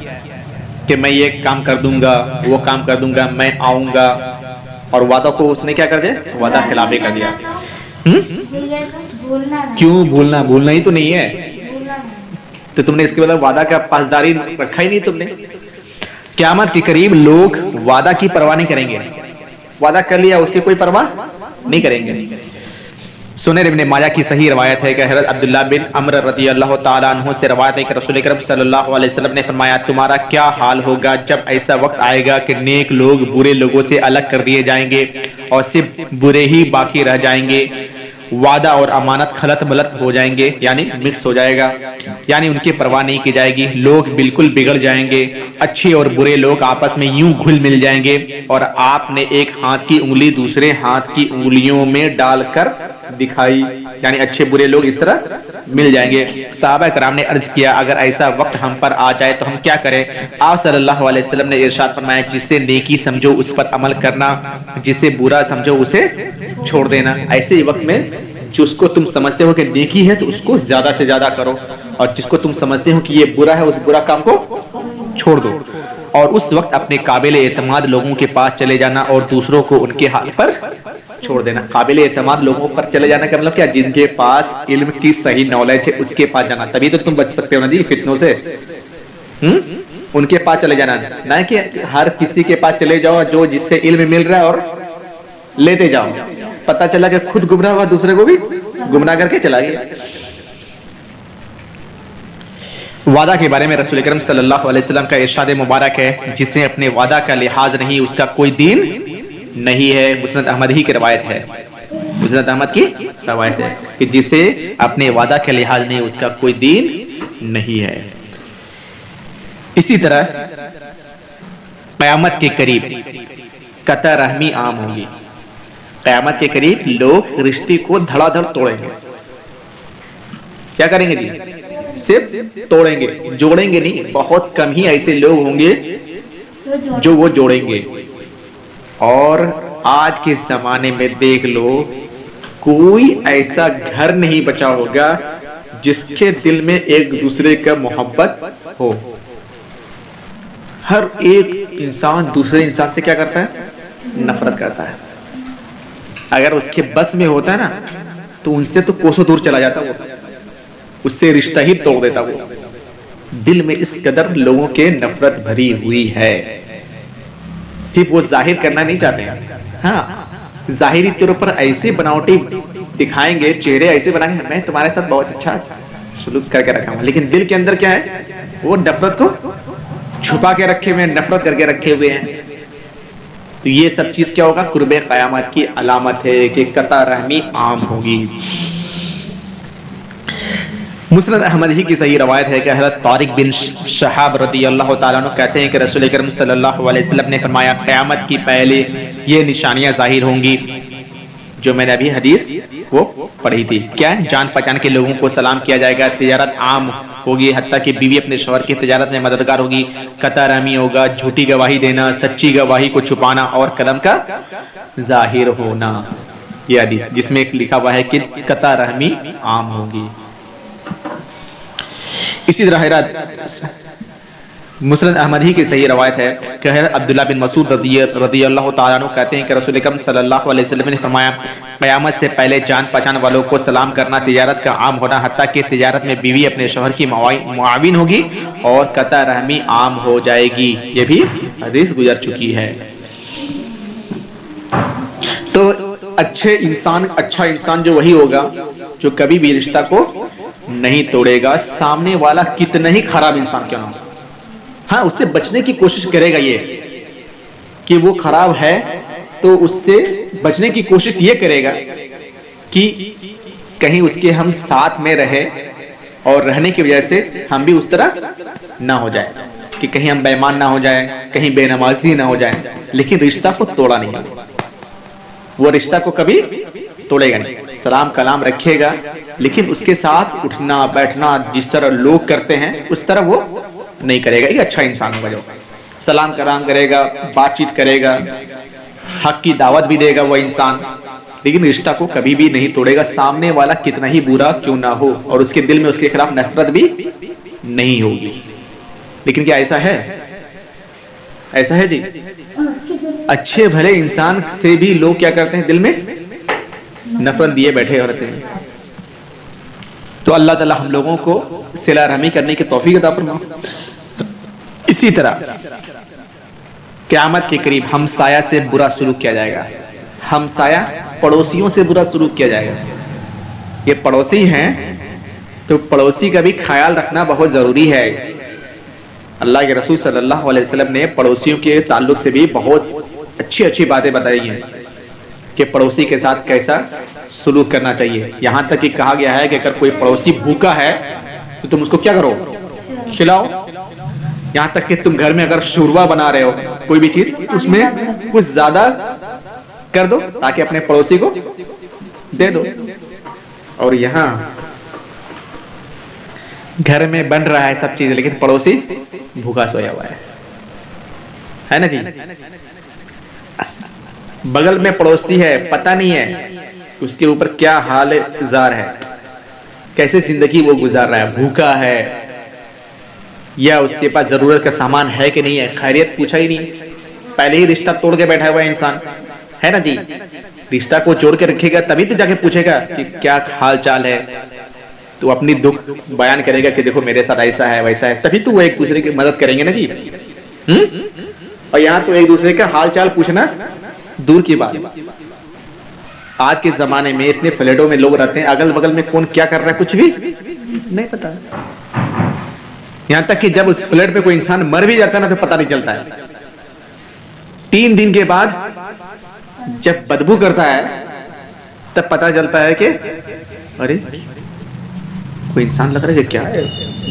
کہ میں یہ کام کر دوں گا، وہ کام کر دوں گا، میں آؤں گا، اور وعدہ کو اس نے کیا کر دیا؟ وعدہ خلافی کر دیا. کیوں بھولنا؟ بھولنا ہی تو نہیں ہے. تو تم نے اس کے بعد وعدہ کا پاسداری رکھا ہی نہیں تم نے. قیامت کے قریب لوگ وعدہ کی پرواہ نہیں کریں گے. وعدہ کر لیا، اس کی کوئی پرواہ نہیں کریں گے. سنن ابن ماجہ کی صحیح روایت ہے کہ حضرت عبداللہ بن عمر رضی اللہ تعالیٰ عنہ سے روایت ہے کہ رسول اکرم صلی اللہ علیہ وسلم نے فرمایا، تمہارا کیا حال ہوگا جب ایسا وقت آئے گا کہ نیک لوگ برے لوگوں سے الگ کر دیے جائیں گے اور صرف برے ہی باقی رہ جائیں گے. وعدہ اور امانت خلط ملط ہو جائیں گے، یعنی مکس ہو جائے گا، یعنی ان کی پرواہ نہیں کی جائے گی. لوگ بالکل بگڑ جائیں گے، اچھے اور برے لوگ آپس میں یوں گھل مل جائیں گے. اور آپ نے ایک ہاتھ کی انگلی دوسرے ہاتھ کی انگلیوں میں ڈال کر دکھائی، یعنی اچھے برے لوگ اس طرح مل جائیں گے. صحابہ کرام نے عرض کیا، اگر ایسا وقت ہم پر آ جائے تو ہم کیا کریں؟ آپ صلی اللہ علیہ وسلم نے ارشاد فرمایا، جسے نیکی سمجھو اس پر عمل کرنا، جسے برا سمجھو اسے چھوڑ دینا. ایسے ہی وقت میں جس کو تم سمجھتے ہو کہ نیکی ہے تو اس کو زیادہ سے زیادہ کرو، اور جس کو تم سمجھتے ہو کہ یہ برا ہے اس برا کام کو چھوڑ دو. اور اس وقت اپنے قابل اعتماد لوگوں کے پاس چلے جانا اور دوسروں کو ان کے حال پر چھوڑ دینا. قابل اعتماد لوگوں پر چلے جانا کا مطلب کیا؟ جن کے پاس علم کی صحیح نالج ہے اس کے پاس جانا. تبھی تو تم بچ سکتے ہو نا جی فتنوں سے. ان کے پاس چلے جانا، نہ کہ ہر کسی کے پاس چلے جاؤ جو جس سے علم مل رہا ہے اور لیتے جاؤ. پتہ چلا کہ خود گمراہ ہوا، دوسرے کو بھی گمراہ کر کے چلا گیا. وعدہ کے بارے میں رسول اکرم صلی اللہ علیہ وسلم کا ارشاد مبارک ہے، جسے اپنے وعدہ کا لحاظ نہیں اس کا کوئی دین نہیں ہے. مسند احمد ہی کی روایت ہے، مسند احمد کی روایت ہے کہ جسے اپنے وعدہ کا لحاظ نہیں اس کا کوئی دین نہیں ہے. اسی طرح قیامت کے قریب قطع رحمی عام ہوگی. قیامت کے قریب لوگ رشتے کو دھڑا دھڑ توڑیں گے. کیا کریں گے جی؟ صرف توڑیں گے، جوڑیں گے نہیں. بہت کم ہی ایسے لوگ ہوں گے جو وہ جوڑیں گے. اور آج کے زمانے میں دیکھ لو، کوئی ایسا گھر نہیں بچا ہوگا جس کے دل میں ایک دوسرے کا محبت ہو. ہر ایک انسان دوسرے انسان سے کیا کرتا ہے؟ نفرت کرتا ہے. اگر اس کے بس میں ہوتا ہے نا تو ان سے تو کوسوں دور چلا جاتا وہ, اس سے رشتہ ہی توڑ دیتا وہ. دل میں اس قدر لوگوں کے نفرت بھری ہوئی ہے, صرف وہ ظاہر کرنا نہیں چاہتے ہیں. ہاں, ظاہری طور پر ایسے بناوٹی دکھائیں گے, چہرے ایسے بنائیں گے, میں تمہارے ساتھ بہت اچھا سلوک کر کے رکھا ہوں, لیکن دل کے اندر کیا ہے؟ وہ نفرت کو چھپا کے رکھے ہوئے ہیں, نفرت کر کے رکھے ہوئے ہیں. تو یہ سب چیز کیا ہوگا؟ قرب قیامت کی علامت ہے کہ قطع رحمی عام ہوگی. مسند احمد ہی کی صحیح روایت ہے کہ حضرت طارق بن شہاب رضی اللہ تعالیٰ عنہ کہتے ہیں کہ رسول کریم صلی اللہ علیہ وسلم نے فرمایا, قیامت کی پہلے یہ نشانیاں ظاہر ہوں گی جو میں نے ابھی حدیث وہ پڑھی تھی. کیا ہے؟ جان پہچان کے لوگوں کو سلام کیا جائے گا, تجارت عام ہوگی, حتیٰ کہ بیوی اپنے شوہر کی تجارت میں مددگار ہوگی, قطع رحمی ہوگا, جھوٹی گواہی دینا, سچی گواہی کو چھپانا, اور قلم کا ظاہر ہونا. یہ حدیث جس میں لکھا ہوا ہے کہ قطع رحمی عام ہوگی. اسی طرح مسند احمد ہی کی صحیح روایت ہے کہ حضرت عبداللہ بن مسعود رضی اللہ تعالیٰ عنہ کہتے ہیں کہ رسول اکرم صلی اللہ علیہ وسلم نے فرمایا, قیامت سے پہلے جان پہچان والوں کو سلام کرنا, تجارت کا عام ہونا, حتیٰ کہ تجارت میں بیوی اپنے شوہر کی معاون ہوگی, اور قطع رحمی عام ہو جائے گی. یہ بھی حدیث گزر چکی ہے. تو اچھا انسان جو وہی ہوگا جو کبھی بھی رشتہ کو نہیں توڑے گا, سامنے والا کتنا ہی خراب انسان کیوں نہ ہو. ہاں, اس سے بچنے کی کوشش کرے گا, یہ کہ وہ خراب ہے تو اس سے بچنے کی کوشش یہ کرے گا کہ کہیں اس کے ہم ساتھ میں رہے, اور رہنے کی وجہ سے ہم بھی اس طرح نہ ہو جائے, کہ کہیں ہم بے ایمان نہ ہو جائیں, کہیں بے نمازی نہ ہو جائیں. لیکن رشتہ کو توڑا نہیں, وہ رشتہ کو کبھی توڑے گا نہیں. سلام کلام رکھے گا, لیکن اس کے ساتھ اٹھنا بیٹھنا جس طرح لوگ کرتے ہیں اس طرح وہ نہیں کرے گا. یہ اچھا انسان ہوگا جو سلام کلام کرے گا, بات چیت کرے گا, حق کی دعوت بھی دے گا وہ انسان, لیکن رشتہ کو کبھی بھی نہیں توڑے گا, سامنے والا کتنا ہی برا کیوں نہ ہو, اور اس کے دل میں اس کے خلاف نفرت بھی نہیں ہوگی. لیکن کیا ایسا ہے؟ ایسا ہے جی؟ اچھے بھلے انسان سے بھی لوگ کیا کرتے ہیں؟ دل میں نفرت دیے بیٹھے ہوتے ہیں. تو اللہ تعالی ہم لوگوں کو صلہ رحمی کرنے کی توفیق عطا فرمائے. اسی طرح قیامت کے قریب ہمسایہ سے برا سلوک کیا جائے گا. ہمسایہ پڑوسیوں سے برا سلوک کیا جائے گا. یہ پڑوسی ہیں تو پڑوسی کا بھی خیال رکھنا بہت ضروری ہے. اللہ کے رسول صلی اللہ علیہ وسلم نے پڑوسیوں کے تعلق سے بھی بہت اچھی باتیں بتائی ہیں کہ پڑوسی کے ساتھ کیسا سلوک کرنا چاہیے. یہاں تک کہ کہا گیا ہے کہ اگر کوئی پڑوسی بھوکا ہے تو تم اس کو کیا کرو؟ کھلاؤ. یہاں تک کہ تم گھر میں اگر شوربا بنا رہے ہو کوئی بھی چیز, اس میں کچھ زیادہ کر دو تاکہ اپنے پڑوسی کو دے دو. اور یہاں گھر میں بن رہا ہے سب چیز, لیکن پڑوسی بھوکا سویا ہوا ہے نا جی. بغل میں پڑوسی ہے, پتہ نہیں ہے اس کے اوپر کیا حال زار ہے, کیسے زندگی وہ گزار رہا ہے, بھوکا ہے یا اس کے پاس ضرورت کا سامان ہے کہ نہیں ہے, خیریت پوچھا ہی نہیں, پہلے ہی رشتہ توڑ کے بیٹھا ہوا ہے انسان, ہے نا جی. رشتہ کو جوڑ کے رکھے گا تبھی تو جا کے پوچھے گا کہ کیا حال چال ہے, تو اپنی دکھ بیان کرے گا کہ دیکھو میرے ساتھ ایسا ہے ویسا ہے, تبھی تو وہ ایک دوسرے کی مدد کریں گے نا جی. اور یہاں تو ایک دوسرے کا حال چال پوچھنا دور کی بات. آج کے زمانے میں اتنے فلیٹوں میں لوگ رہتے ہیں, اگل بگل میں کون کیا کر رہا ہے کچھ بھی نہیں پتا. یہاں تک کہ جب اس فلیٹ پہ کوئی انسان مر بھی جاتا ہے نا تو پتہ نہیں چلتا ہے. 3 دن کے بعد جب بدبو کرتا ہے تب پتہ چلتا ہے کہ ارے کوئی انسان لگ رہا ہے کہ کیا ہے,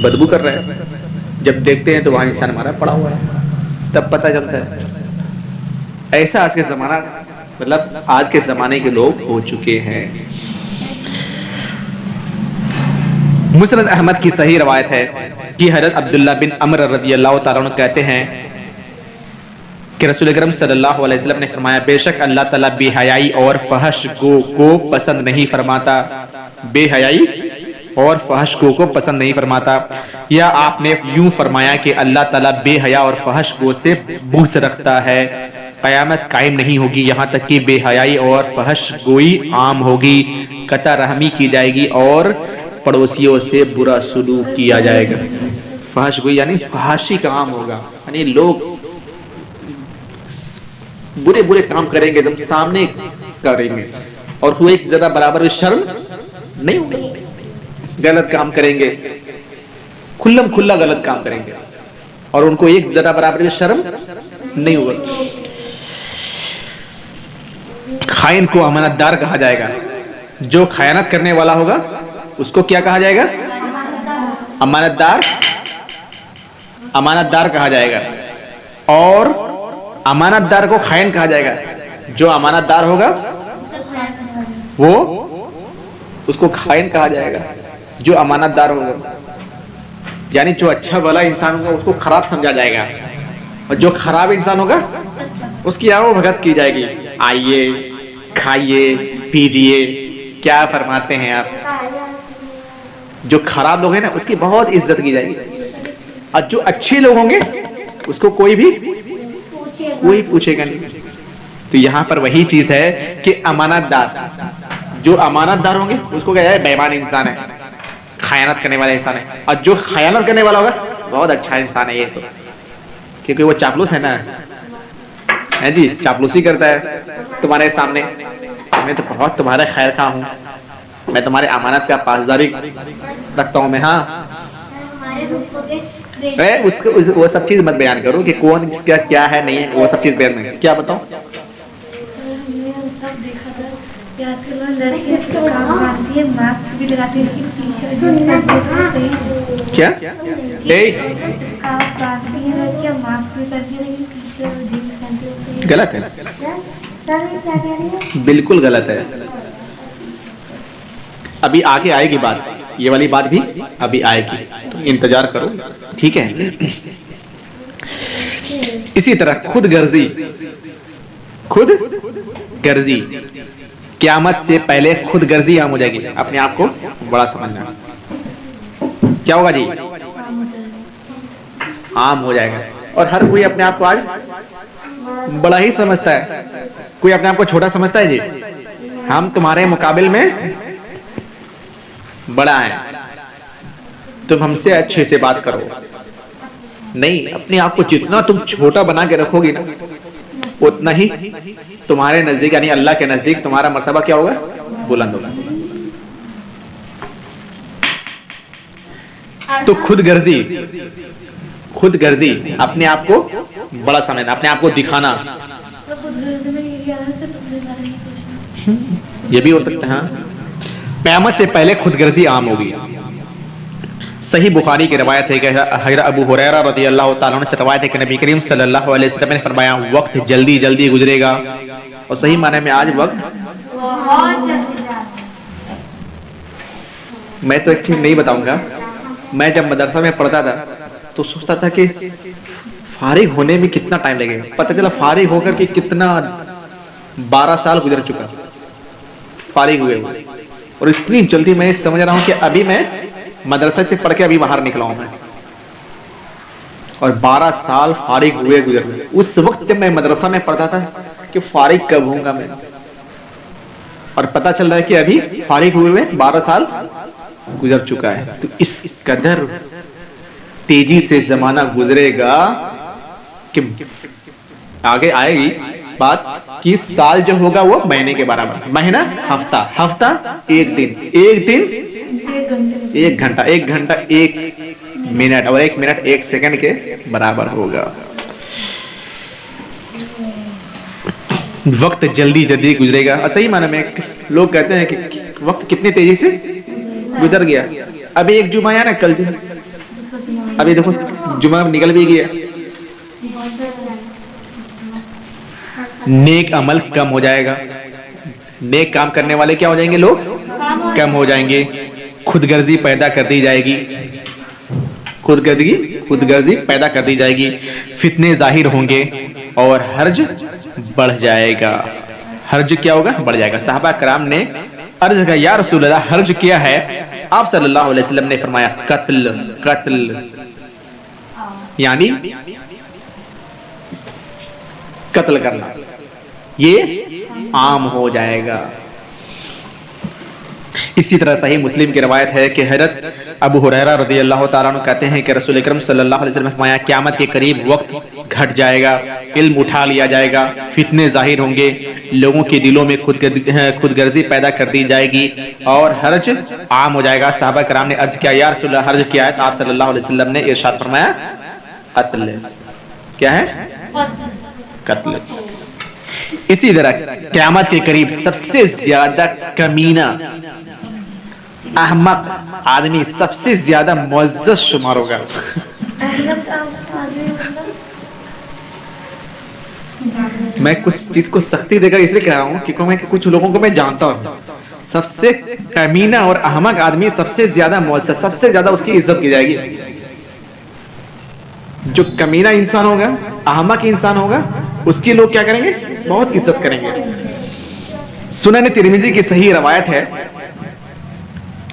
بدبو کر رہا ہے. جب دیکھتے ہیں تو وہاں انسان ہمارا پڑا ہوا ہے, تب پتہ چلتا ہے. ایسا آج کے زمانہ مطلب آج کے زمانے کے لوگ ہو چکے ہیں. مسند احمد کی صحیح روایت ہے کہ حضرت عبداللہ بن عمرو رضی اللہ تعالیٰ عنہ کہتے ہیں کہ رسول اکرم صلی اللہ علیہ وسلم نے فرمایا, بے شک اللہ تعالیٰ بے حیائی اور فحش کو پسند نہیں فرماتا. بے حیائی اور فحش گو کو پسند نہیں فرماتا. یا آپ نے یوں فرمایا کہ اللہ تعالیٰ بے حیا اور فحش گو سے بغض رکھتا ہے. قیامت قائم نہیں ہوگی یہاں تک کہ بے حیائی اور فحش گوئی عام ہوگی, قطع رحمی کی جائے گی اور پڑوسیوں سے برا سلوک کیا جائے گا. فحش گوئی یعنی فحاشی کا عام ہوگا, یعنی لوگ برے برے کام کریں گے, تم سامنے کریں گے, اور کوئی ایک ذرا برابر شرم نہیں ہوگی. غلط کام کریں گے, کھلم کھلا غلط کام کریں گے, اور ان کو ایک ذرا برابر شرم نہیں ہوگا. خائن کو امانت دار کہا جائے گا. جو خیانت کرنے والا ہوگا اس کو کیا کہا جائے گا؟ امانت دار. امانت دار کہا جائے گا. اور امانت دار کو خائن کہا جائے گا. جو امانت دار ہوگا وہ اس کو خائن کہا جائے گا. جو امانت دار ہوگا یعنی جو اچھا بھلا انسان ہوگا اس کو خراب سمجھا جائے گا, اور جو خراب انسان ہوگا اس کی آؤ بھگت کی جائے گی. آئیے کھائیے پیجیے, کیا فرماتے ہیں آپ؟ جو خراب لوگ ہیں نا اس کی بہت عزت کی جائے گی, اور جو اچھے لوگ ہوں گے اس کو کوئی پوچھے گا نہیں. تو یہاں پر وہی چیز ہے کہ امانت دار, جو امانت دار ہوں گے اس کو کہا جائے بے ایمان انسان ہے, خیانت کرنے والا انسان ہے. اور جو خیانت کرنے والا ہوگا بہت اچھا انسان ہے یہ تو, کیونکہ وہ چاپلوس ہے نا, ہے جی, چاپلوسی کرتا ہے تمہارے سامنے. میں تو بہت تمہارا خیر خواہ ہوں, میں تمہارے امانت کا پاسداری رکھتا ہوں میں. ہاں وہ سب چیز مت بیان کرو کہ کون کیا ہے نہیں ہے, وہ سب چیز بیان نہیں. کیا بتاؤ؟ کیا غلط ہے, بالکل غلط ہے. ابھی آگے آئے گی بات, یہ والی بات بھی ابھی آئے گی, تو انتظار کرو, ٹھیک ہے. اسی طرح خود غرضی قیامت سے پہلے خود غرضی عام ہو جائے گی. اپنے آپ کو بڑا سمجھنا. کیا ہوگا جی؟ عام ہو جائے گا. اور ہر کوئی اپنے آپ کو آج بڑا ہی سمجھتا ہے, کوئی اپنے آپ کو چھوٹا سمجھتا ہے. جی ہم تمہارے مقابل میں بڑا ہے, تم ہم سے اچھے سے بات کرو. نہیں, اپنے آپ کو جتنا تم چھوٹا بنا کے رکھو گی نا اتنا ہی تمہارے نزدیک یعنی اللہ کے نزدیک تمہارا مرتبہ کیا ہوگا؟ بلند ہوگا. تو خود غرضی اپنے آپ کو بڑا سمجھنا, اپنے آپ کو دکھانا, یہ بھی ہو سکتا ہے. قیامت سے پہلے خود غرضی عام ہوگی. صحیح بخاری کی روایت ہے کہ ابو ہریرہ رضی اللہ تعالیٰ عنہ سے روایت ہے کہ نبی کریم صلی اللہ علیہ وسلم نے فرمایا وقت جلدی جلدی گزرے گا. اور صحیح معنی میں آج وقت, میں تو ایک چیز نہیں بتاؤں گا, میں جب مدرسہ میں پڑھتا تھا تو سوچتا تھا کہ فارغ ہونے میں کتنا ٹائم لگے گا. پتہ چلا فارغ ہو کر کے کتنا 12 سال گزر چکا فارغ ہوئے, اور اتنی جلدی میں سمجھ رہا ہوں کہ ابھی میں مدرسہ سے پڑھ کے ابھی باہر نکلا ہوں میں, اور 12 سال فارغ ہوئے گزر گئے. اس وقت جب میں مدرسہ میں پڑھتا تھا کہ فارغ کب ہوں گا میں, اور پتہ چل رہا ہے کہ ابھی فارغ ہوئے 12 سال گزر چکا ہے. تو اس قدر تیزی سے زمانہ گزرے گا کہ آگے آئے گی بات کہ سال جو ہوگا وہ مہینے کے برابر, مہینہ ہفتہ ایک دن, ایک گھنٹہ 1 منٹ, اور 1 منٹ 1 سیکنڈ کے برابر ہوگا. وقت جلدی جلدی گزرے گا. صحیح معنی میں لوگ کہتے ہیں کہ وقت کتنی تیزی سے گزر گیا. ابھی ایک جمعہ ہے نا, کل جو ابھی دیکھو جمعہ نکل بھی گیا. نیک عمل کم ہو جائے گا, نیک کام کرنے والے کیا ہو جائیں گے؟ لوگ کم ہو جائیں گے. خود غرضی پیدا کر دی جائے گی, خود غرضی پیدا کر دی جائے گی. فتنے ظاہر ہوں گے اور حرج بڑھ جائے گا. حرج کیا ہوگا؟ بڑھ جائے گا. صحابہ کرام نے عرض کیا یا رسول اللہ حرج کیا ہے؟ آپ صلی اللہ علیہ وسلم نے فرمایا قتل قتل، یعنی قتل کرنا یہ عام ہو جائے گا۔ اسی طرح صحیح مسلم کی روایت ہے کہ حضرت ابو ہریرہ رضی اللہ تعالیٰ عنہ کہتے ہیں کہ رسول اکرم صلی اللہ علیہ وسلم نے فرمایا قیامت کے قریب وقت گھٹ جائے گا، علم اٹھا لیا جائے گا، فتنے ظاہر ہوں گے، لوگوں کے دلوں میں خود غرضی پیدا کر دی جائے گی اور حرج عام ہو جائے گا۔ صحابہ کرام نے عرض کیا یا رسول اللہ حرج کیا ہے؟ تو آپ صلی اللہ علیہ وسلم نے ارشاد فرمایا قتل، کیا ہے؟ قتل۔ اسی طرح قیامت کے قریب سب سے زیادہ کمینہ احمق آدمی سب سے زیادہ معزز شمار ہوگا۔ میں کچھ چیز کو سختی دے کر اس لیے کہہ رہا ہوں کیونکہ میں کچھ لوگوں کو میں جانتا ہوں، سب سے کمینہ اور احمق آدمی سب سے زیادہ معزز، سب سے زیادہ اس کی عزت کی جائے گی۔ جو کمینہ انسان ہوگا، احمق انسان ہوگا، اس کی لوگ کیا کریں گے؟ بہت عزت کریں گے۔ سنن ترمذی کی صحیح روایت ہے،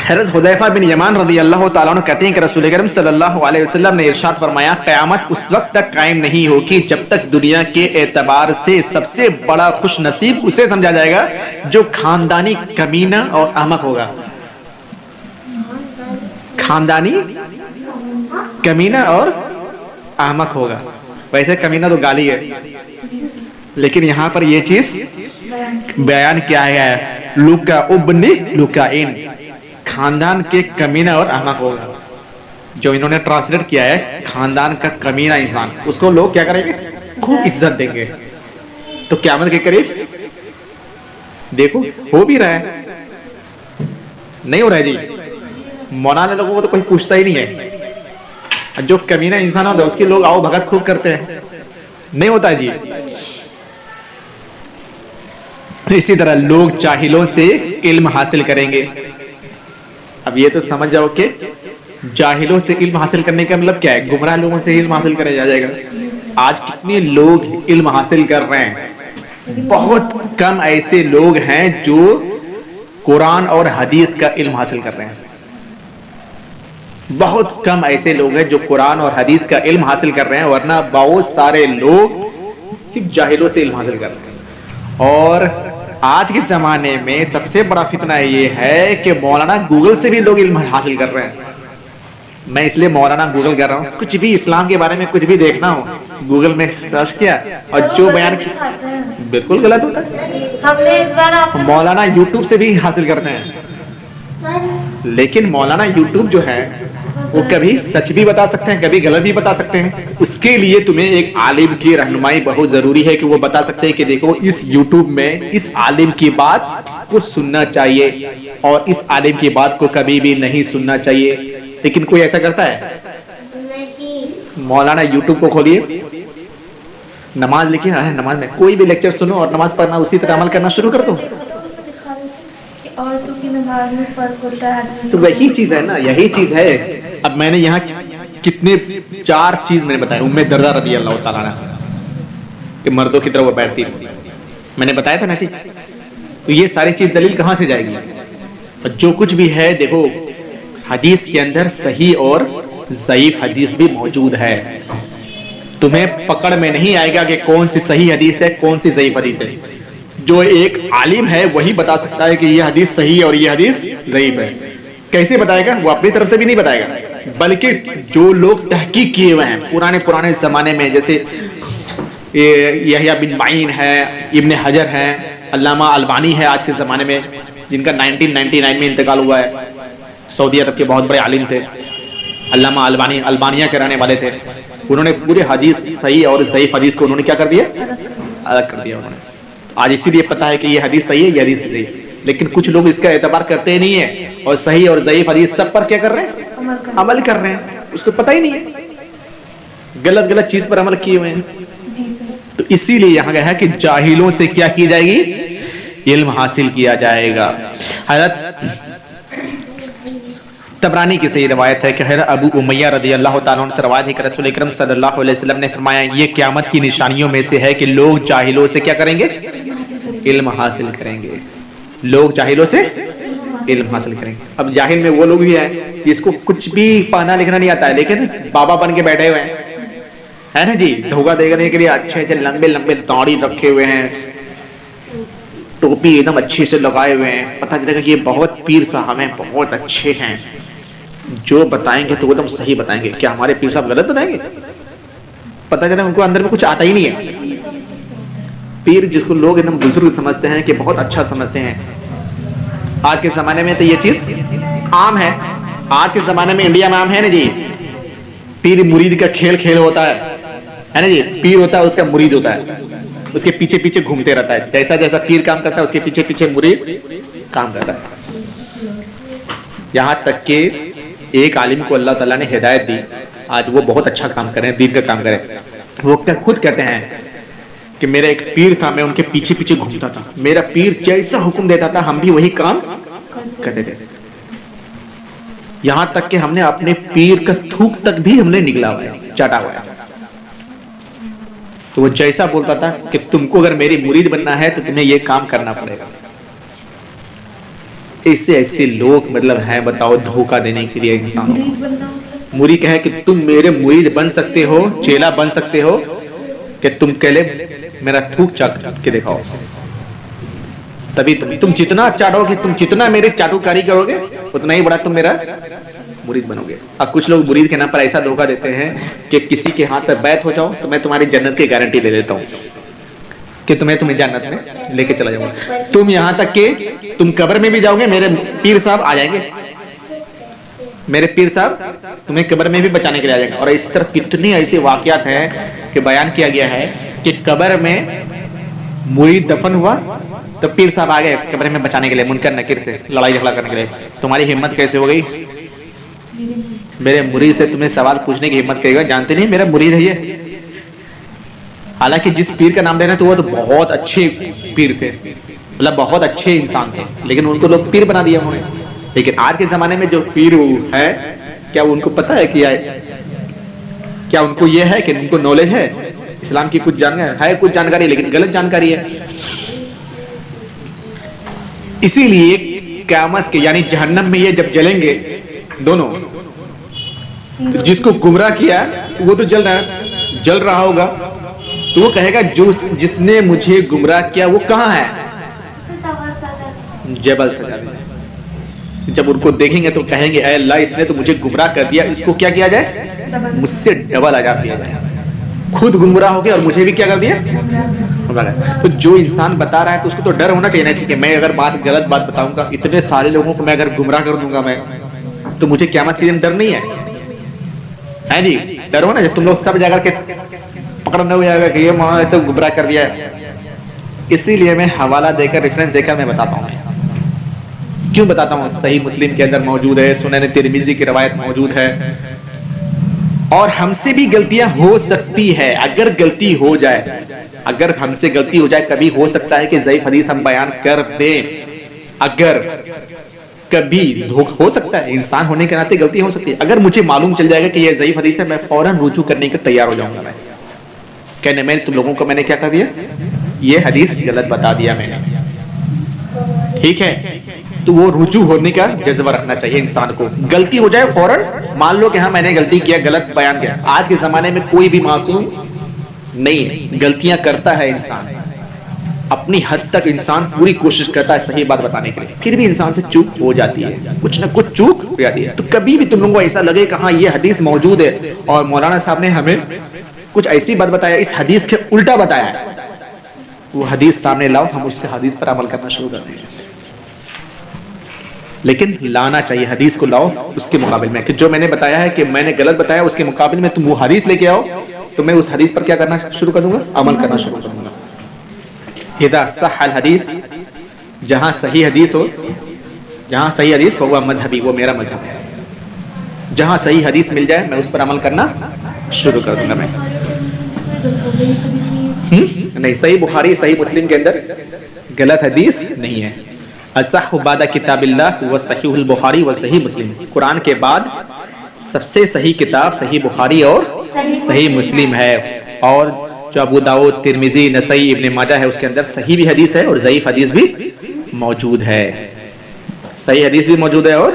حضرت حذیفہ بن یمان رضی اللہ تعالیٰ عنہ کہتے ہیں کہ رسول اکرم صلی اللہ علیہ وسلم نے ارشاد فرمایا قیامت اس وقت تک قائم نہیں ہوگی جب تک دنیا کے اعتبار سے سب سے بڑا خوش نصیب اسے سمجھا جائے گا جو خاندانی کمینہ اور احمق ہوگا۔ خاندانی کمینہ اور احمق ہوگا۔ ویسے کمینہ تو گالی ہے، لیکن یہاں پر یہ چیز بیان کیا ہے، لوکا ابن لوکائن، خاندان کے کمینہ اور احمق ہوگا۔ جو انہوں نے ٹرانسلیٹ کیا ہے خاندان کا کمینہ انسان، اس کو لوگ کیا کریں گے؟ خوب عزت دیں گے۔ تو قیامت کے قریب دیکھو ہو بھی رہا ہے، نہیں ہو رہا ہے جی؟ مولانا لوگوں کو تو کوئی پوچھتا ہی نہیں ہے، جو کمینہ انسان ہوتا ہے اس کے لوگ آؤ بھگت خوب کرتے ہیں، نہیں ہوتا ہے جی؟ اسی طرح لوگ جاہلوں سے علم حاصل کریں گے۔ اب یہ تو سمجھ جاؤ کہ جاہلوں سے علم حاصل کرنے کا مطلب کیا ہے؟ گمراہ لوگوں سے علم حاصل کرا جائے گا۔ آج کتنے لوگ علم حاصل کر رہے ہیں؟ بہت کم ایسے لوگ ہیں جو قرآن اور حدیث کا علم حاصل کر رہے ہیں۔ بہت کم ایسے لوگ ہیں جو قرآن اور حدیث کا علم حاصل کر رہے ہیں، ورنہ بہت سارے لوگ صرف جاہلوں سے علم حاصل کر رہے ہیں۔ اور آج کے زمانے میں سب سے بڑا فتنہ یہ ہے کہ مولانا گوگل سے بھی لوگ علم حاصل کر رہے ہیں۔ میں اس لیے مولانا گوگل کر رہا ہوں، کچھ بھی اسلام کے بارے میں کچھ بھی دیکھنا ہو گوگل میں سرچ کیا اور جو بیان کیا بالکل غلط ہوتا ہے۔ مولانا یوٹیوب سے بھی حاصل کرتے ہیں، لیکن مولانا یوٹیوب جو ہے وہ کبھی سچ بھی بتا سکتے ہیں، کبھی غلط بھی بتا سکتے ہیں۔ اس کے لیے تمہیں ایک عالم کی رہنمائی بہت ضروری ہے کہ وہ بتا سکتے ہیں کہ دیکھو اس یوٹیوب میں اس عالم کی بات کو سننا چاہیے اور اس عالم کی بات کو کبھی بھی نہیں سننا چاہیے، لیکن کوئی ایسا کرتا ہے؟ مولانا یوٹیوب کو کھولیے، نماز لکھیے، نماز میں کوئی بھی لیکچر سنو اور نماز پڑھنا اسی طرح عمل کرنا شروع کر دو۔ تو وہی چیز ہے نا، یہی چیز ہے۔ اب میں نے یہاں کتنے 4 چیز میں نے بتایا، ام درداء رضی اللہ تعالیٰ عنہ کہ مردوں کی طرح وہ بیٹھتی تھی، میں نے بتایا تھا نا جی۔ تو یہ ساری چیز دلیل کہاں سے جائے گی؟ اور جو کچھ بھی ہے دیکھو حدیث کے اندر صحیح اور ضعیف حدیث بھی موجود ہے۔ تمہیں پکڑ میں نہیں آئے گا کہ کون سی صحیح حدیث ہے کون سی ضعیف حدیث ہے۔ جو ایک عالم ہے وہی بتا سکتا ہے کہ یہ حدیث صحیح ہے اور یہ حدیث ضعیف ہے۔ کیسے بتائے گا؟ وہ اپنی طرف سے بھی نہیں بتائے گا، بلکہ جو لوگ تحقیق کیے ہوئے ہیں پرانے زمانے میں، جیسے یحییٰ بن معین ہے، ابن حجر ہے، علامہ البانی ہے آج کے زمانے میں، جن کا 1999 میں انتقال ہوا ہے، سعودی عرب کے بہت بڑے عالم تھے علامہ البانی، البانیہ کے رہنے والے تھے۔ انہوں نے پورے حدیث صحیح اور ضعیف حدیث کو انہوں نے کیا کر دیا؟ الگ کر دیا انہوں نے۔ آج اسی لیے پتا ہے کہ یہ حدیث صحیح ہے، یہ حدیث صحیح ہے، لیکن کچھ لوگ اس کا اعتبار کرتے نہیں ہیں اور صحیح اور ضعیف حدیث سب پر کیا کر رہے ہیں؟ عمل کر رہے ہیں، اس کو پتہ ہی نہیں ہے، غلط چیز پر عمل کیے ہوئے ہیں۔ تو اسی لیے یہاں کہا ہے کہ جاہلوں سے کیا کی جائے گی؟ علم حاصل کیا جائے گا۔ حضرت طبرانی کی صحیح روایت ہے کہ حضرت ابو امیہ رضی اللہ تعالیٰ عنہ سے روایت ہے کہ رسول اکرم صلی اللہ علیہ وسلم نے فرمایا یہ قیامت کی نشانیوں میں سے ہے کہ لوگ جاہلوں سے کیا کریں گے؟ علم حاصل کریں گے۔ لوگ جاہلوں سے علم حاصل کریں گے. اب جاہل میں وہ لوگ بھی ہیں جس کو کچھ بھی پڑھنا لکھنا نہیں آتا ہے لیکن بابا بن کے بیٹھے ہوئے ہیں, ہے نا جی, دھوکہ دینے کے لیے اچھے اچھے لمبے لمبے داڑھی رکھے ہوئے ہیں, ٹوپی ایک دم اچھے سے لگائے ہوئے ہیں, پتہ چلے گا کہ یہ بہت پیر صاحب ہیں, بہت اچھے ہیں, جو بتائیں گے تو وہ ایک دم صحیح بتائیں گے. کیا ہمارے پیر صاحب غلط بتائیں گے؟ پتہ چلا ان کو اندر میں کچھ آتا ہی نہیں ہے. پیر جس کو لوگ ایک دم بزرگ سمجھتے ہیں کہ بہت اچھا سمجھتے ہیں, آج کے زمانے میں تو یہ چیز عام ہے. آج کے زمانے میں انڈیا میں عام ہے نا جی, پیر مرید کا کھیل ہوتا ہے نا جی. پیر ہوتا ہے, اس کا مرید ہوتا ہے, اس کے پیچھے پیچھے گھومتے رہتا ہے. جیسا جیسا پیر کام کرتا ہے اس کے پیچھے پیچھے مرید کام کرتا ہے. یہاں تک کہ ایک عالم کو اللہ تعالیٰ نے ہدایت دی, آج وہ بہت اچھا کام کریں, دین کا کام کریں. وہ خود کہتے ہیں کہ میرا ایک پیر تھا, میں ان کے پیچھے پیچھے گھومتا تھا, میرا پیر جیسا حکم دیتا تھا ہم بھی وہی کام کرتے تھے. یہاں تک کہ ہم نے اپنے پیر کا تھوک تک بھی ہم نے نگلا ہوا ہے, چاٹا ہوا ہے. تو وہ جیسا بولتا تھا کہ تم کو اگر میری مرید بننا ہے تو تمہیں یہ کام کرنا پڑے گا. ایسے ایسے لوگ مطلب ہیں, بتاؤ, دھوکہ دینے کے لیے انسان. مرید کہے کہ تم میرے مرید بن سکتے ہو, چیلا بن سکتے ہو, کہ تم کہلے میرا تھوک چاٹ کے دکھاؤ, تبھی تم جتنا چاٹو گے, تم جتنا میرے چاٹو کاری کرو گے اتنا ہی بڑا تم میرا مرید بنو گے. اب کچھ لوگ مرید کے نام پر ایسا دھوکہ دیتے ہیں کہ کسی کے ہاتھ پر بیعت ہو جاؤ تو میں تمہاری جنت کی گارنٹی دے دیتا ہوں کہ تمہیں جنت میں لے کے چلا جاؤں گا. تم یہاں تک کہ تم قبر میں بھی جاؤ گے, میرے پیر صاحب آ جائیں گے, میرے پیر صاحب تمہیں قبر میں بھی بچانے کے لیے آ جائیں گے. اور اس طرح کتنے ایسے واقعات ہیں کہ بیان کیا گیا ہے کہ قبر میں مرید دفن ہوا تو پیر صاحب آ گئے قبر میں بچانے کے لیے, منکر نکیر سے لڑائی جھگڑا کرنے کے لیے. تمہاری ہمت کیسے ہو گئی؟ میرے مرید سے تمہیں سوال پوچھنے کی ہمت کرے گا, جانتے نہیں میرا مرید ہے یہ. حالانکہ جس پیر کا نام لینا تو وہ تو بہت اچھے پیر تھے, مطلب بہت اچھے انسان تھے, لیکن ان کو لوگ پیر بنا دیا انہوں نے. لیکن آج کے زمانے میں جو پیر ہے, کیا ان کو پتہ ہے کیا ان کو یہ ہے کہ ان کو نالج ہے اسلام کی؟ کچھ جانکاری لیکن غلط جانکاری ہے. اسی لیے قیامت کے یعنی جہنم میں یہ جب جلیں گے دونوں, تو جس کو گمراہ کیا وہ تو جل رہا ہوگا, تو وہ کہے گا جس نے مجھے گمراہ کیا وہ کہاں ہے؟ جبل سجاد. جب ان کو دیکھیں گے تو کہیں گے اے اللہ اس نے تو مجھے گمراہ کر دیا, اس کو کیا کیا جائے؟ مجھ سے ڈبل عذاب دیا جائے. خود گمراہ ہو گیا اور مجھے بھی کیا کر دیا. تو جو انسان بتا رہا ہے تو اس کو تو ڈر ہونا چاہیے کہ میں اگر غلط بات بتاؤں گا, اتنے سارے لوگوں کو میں اگر گمراہ کر دوں گا میں, تو مجھے قیامت کے دن ڈر نہیں ہے جی. ڈر ہو نا جب تم لوگ سب جا کر کے پکڑنے ہو جائے گا کہ یہ تو گمراہ کر دیا ہے. اسی لیے میں حوالہ دے کر ریفرنس دے کر میں بتاتا ہوں. کیوں بتاتا ہوں؟ صحیح مسلم کے اندر موجود ہے, سنن ترمذی کی روایت موجود ہے. اور ہم سے بھی غلطیاں ہو سکتی ہے. اگر غلطی ہو جائے, اگر ہم سے غلطی ہو جائے, کبھی ہو سکتا ہے کہ ضعیف حدیث ہم بیان کر دیں. اگر کبھی ہو سکتا ہے, انسان ہونے کے ناطے غلطی ہو سکتی ہے. اگر مجھے معلوم چل جائے گا کہ یہ ضعیف حدیث ہے, میں فوراً رجوع کرنے کے تیار ہو جاؤں گا. میں کہنے میں تم لوگوں کو میں نے کیا کر دیا, یہ حدیث غلط بتا دیا میں نے, ٹھیک ہے. تو وہ رجوع ہونے کا جذبہ رکھنا چاہیے انسان کو. غلطی ہو جائے فوراً مان لو کہ ہاں میں نے غلطی کیا, غلط بیان کیا. آج کے زمانے میں کوئی بھی معصوم نہیں, غلطیاں کرتا ہے انسان. اپنی حد تک انسان پوری کوشش کرتا ہے صحیح بات بتانے کے لیے, پھر بھی انسان سے چوک ہو جاتی ہے, کچھ نہ کچھ چوک ہو جاتی ہے. تو کبھی بھی تم لوگوں کو ایسا لگے کہ ہاں یہ حدیث موجود ہے اور مولانا صاحب نے ہمیں کچھ ایسی بات بتایا, اس حدیث کے الٹا بتایا ہے, وہ حدیث سامنے لاؤ, ہم اس کے حدیث پر عمل کرنا شروع کر دیں. لیکن لانا چاہیے, حدیث کو لاؤ اس کے مقابل میں, کہ جو میں نے بتایا ہے کہ میں نے غلط بتایا, اس کے مقابل میں تم وہ حدیث لے کے آؤ, تو میں اس حدیث پر کیا کرنا شروع کر دوں گا, عمل کرنا شروع کر دوں گا. اذا صح الحدیث, جہاں صحیح حدیث ہو وہ مذہبی, وہ میرا مذہب ہے. جہاں صحیح حدیث مل جائے میں اس پر عمل کرنا شروع کر دوں گا. میں نہیں, صحیح بخاری صحیح مسلم کے اندر غلط حدیث نہیں ہے. اصح بعد کتاب اللہ و صحیح البخاری و صحیح مسلم. قرآن کے بعد سب سے صحیح کتاب صحیح بخاری اور صحیح مسلم ہے. اور جو ابو داؤد, ترمذی, نسائی, ابن ماجہ ہے, اس کے اندر صحیح بھی حدیث ہے اور ضعیف حدیث بھی موجود ہے. صحیح حدیث بھی موجود ہے اور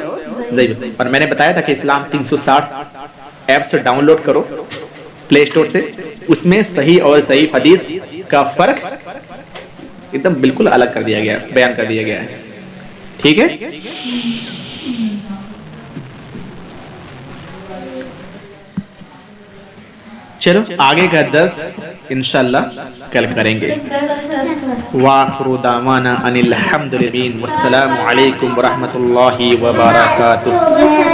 ضعیف. اور میں نے بتایا تھا کہ اسلام 360 ایپ سے ڈاؤن لوڈ کرو پلے اسٹور سے, اس میں صحیح اور ضعیف حدیث کا فرق ایک دم بالکل الگ کر دیا گیا ہے, بیان کر دیا گیا ہے. ٹھیک ہے, چلو آگے کا درس انشاءاللہ کل کریں گے. وآخر دعوانا ان الحمد للہ والسلام علیکم ورحمۃ اللہ وبرکاتہ.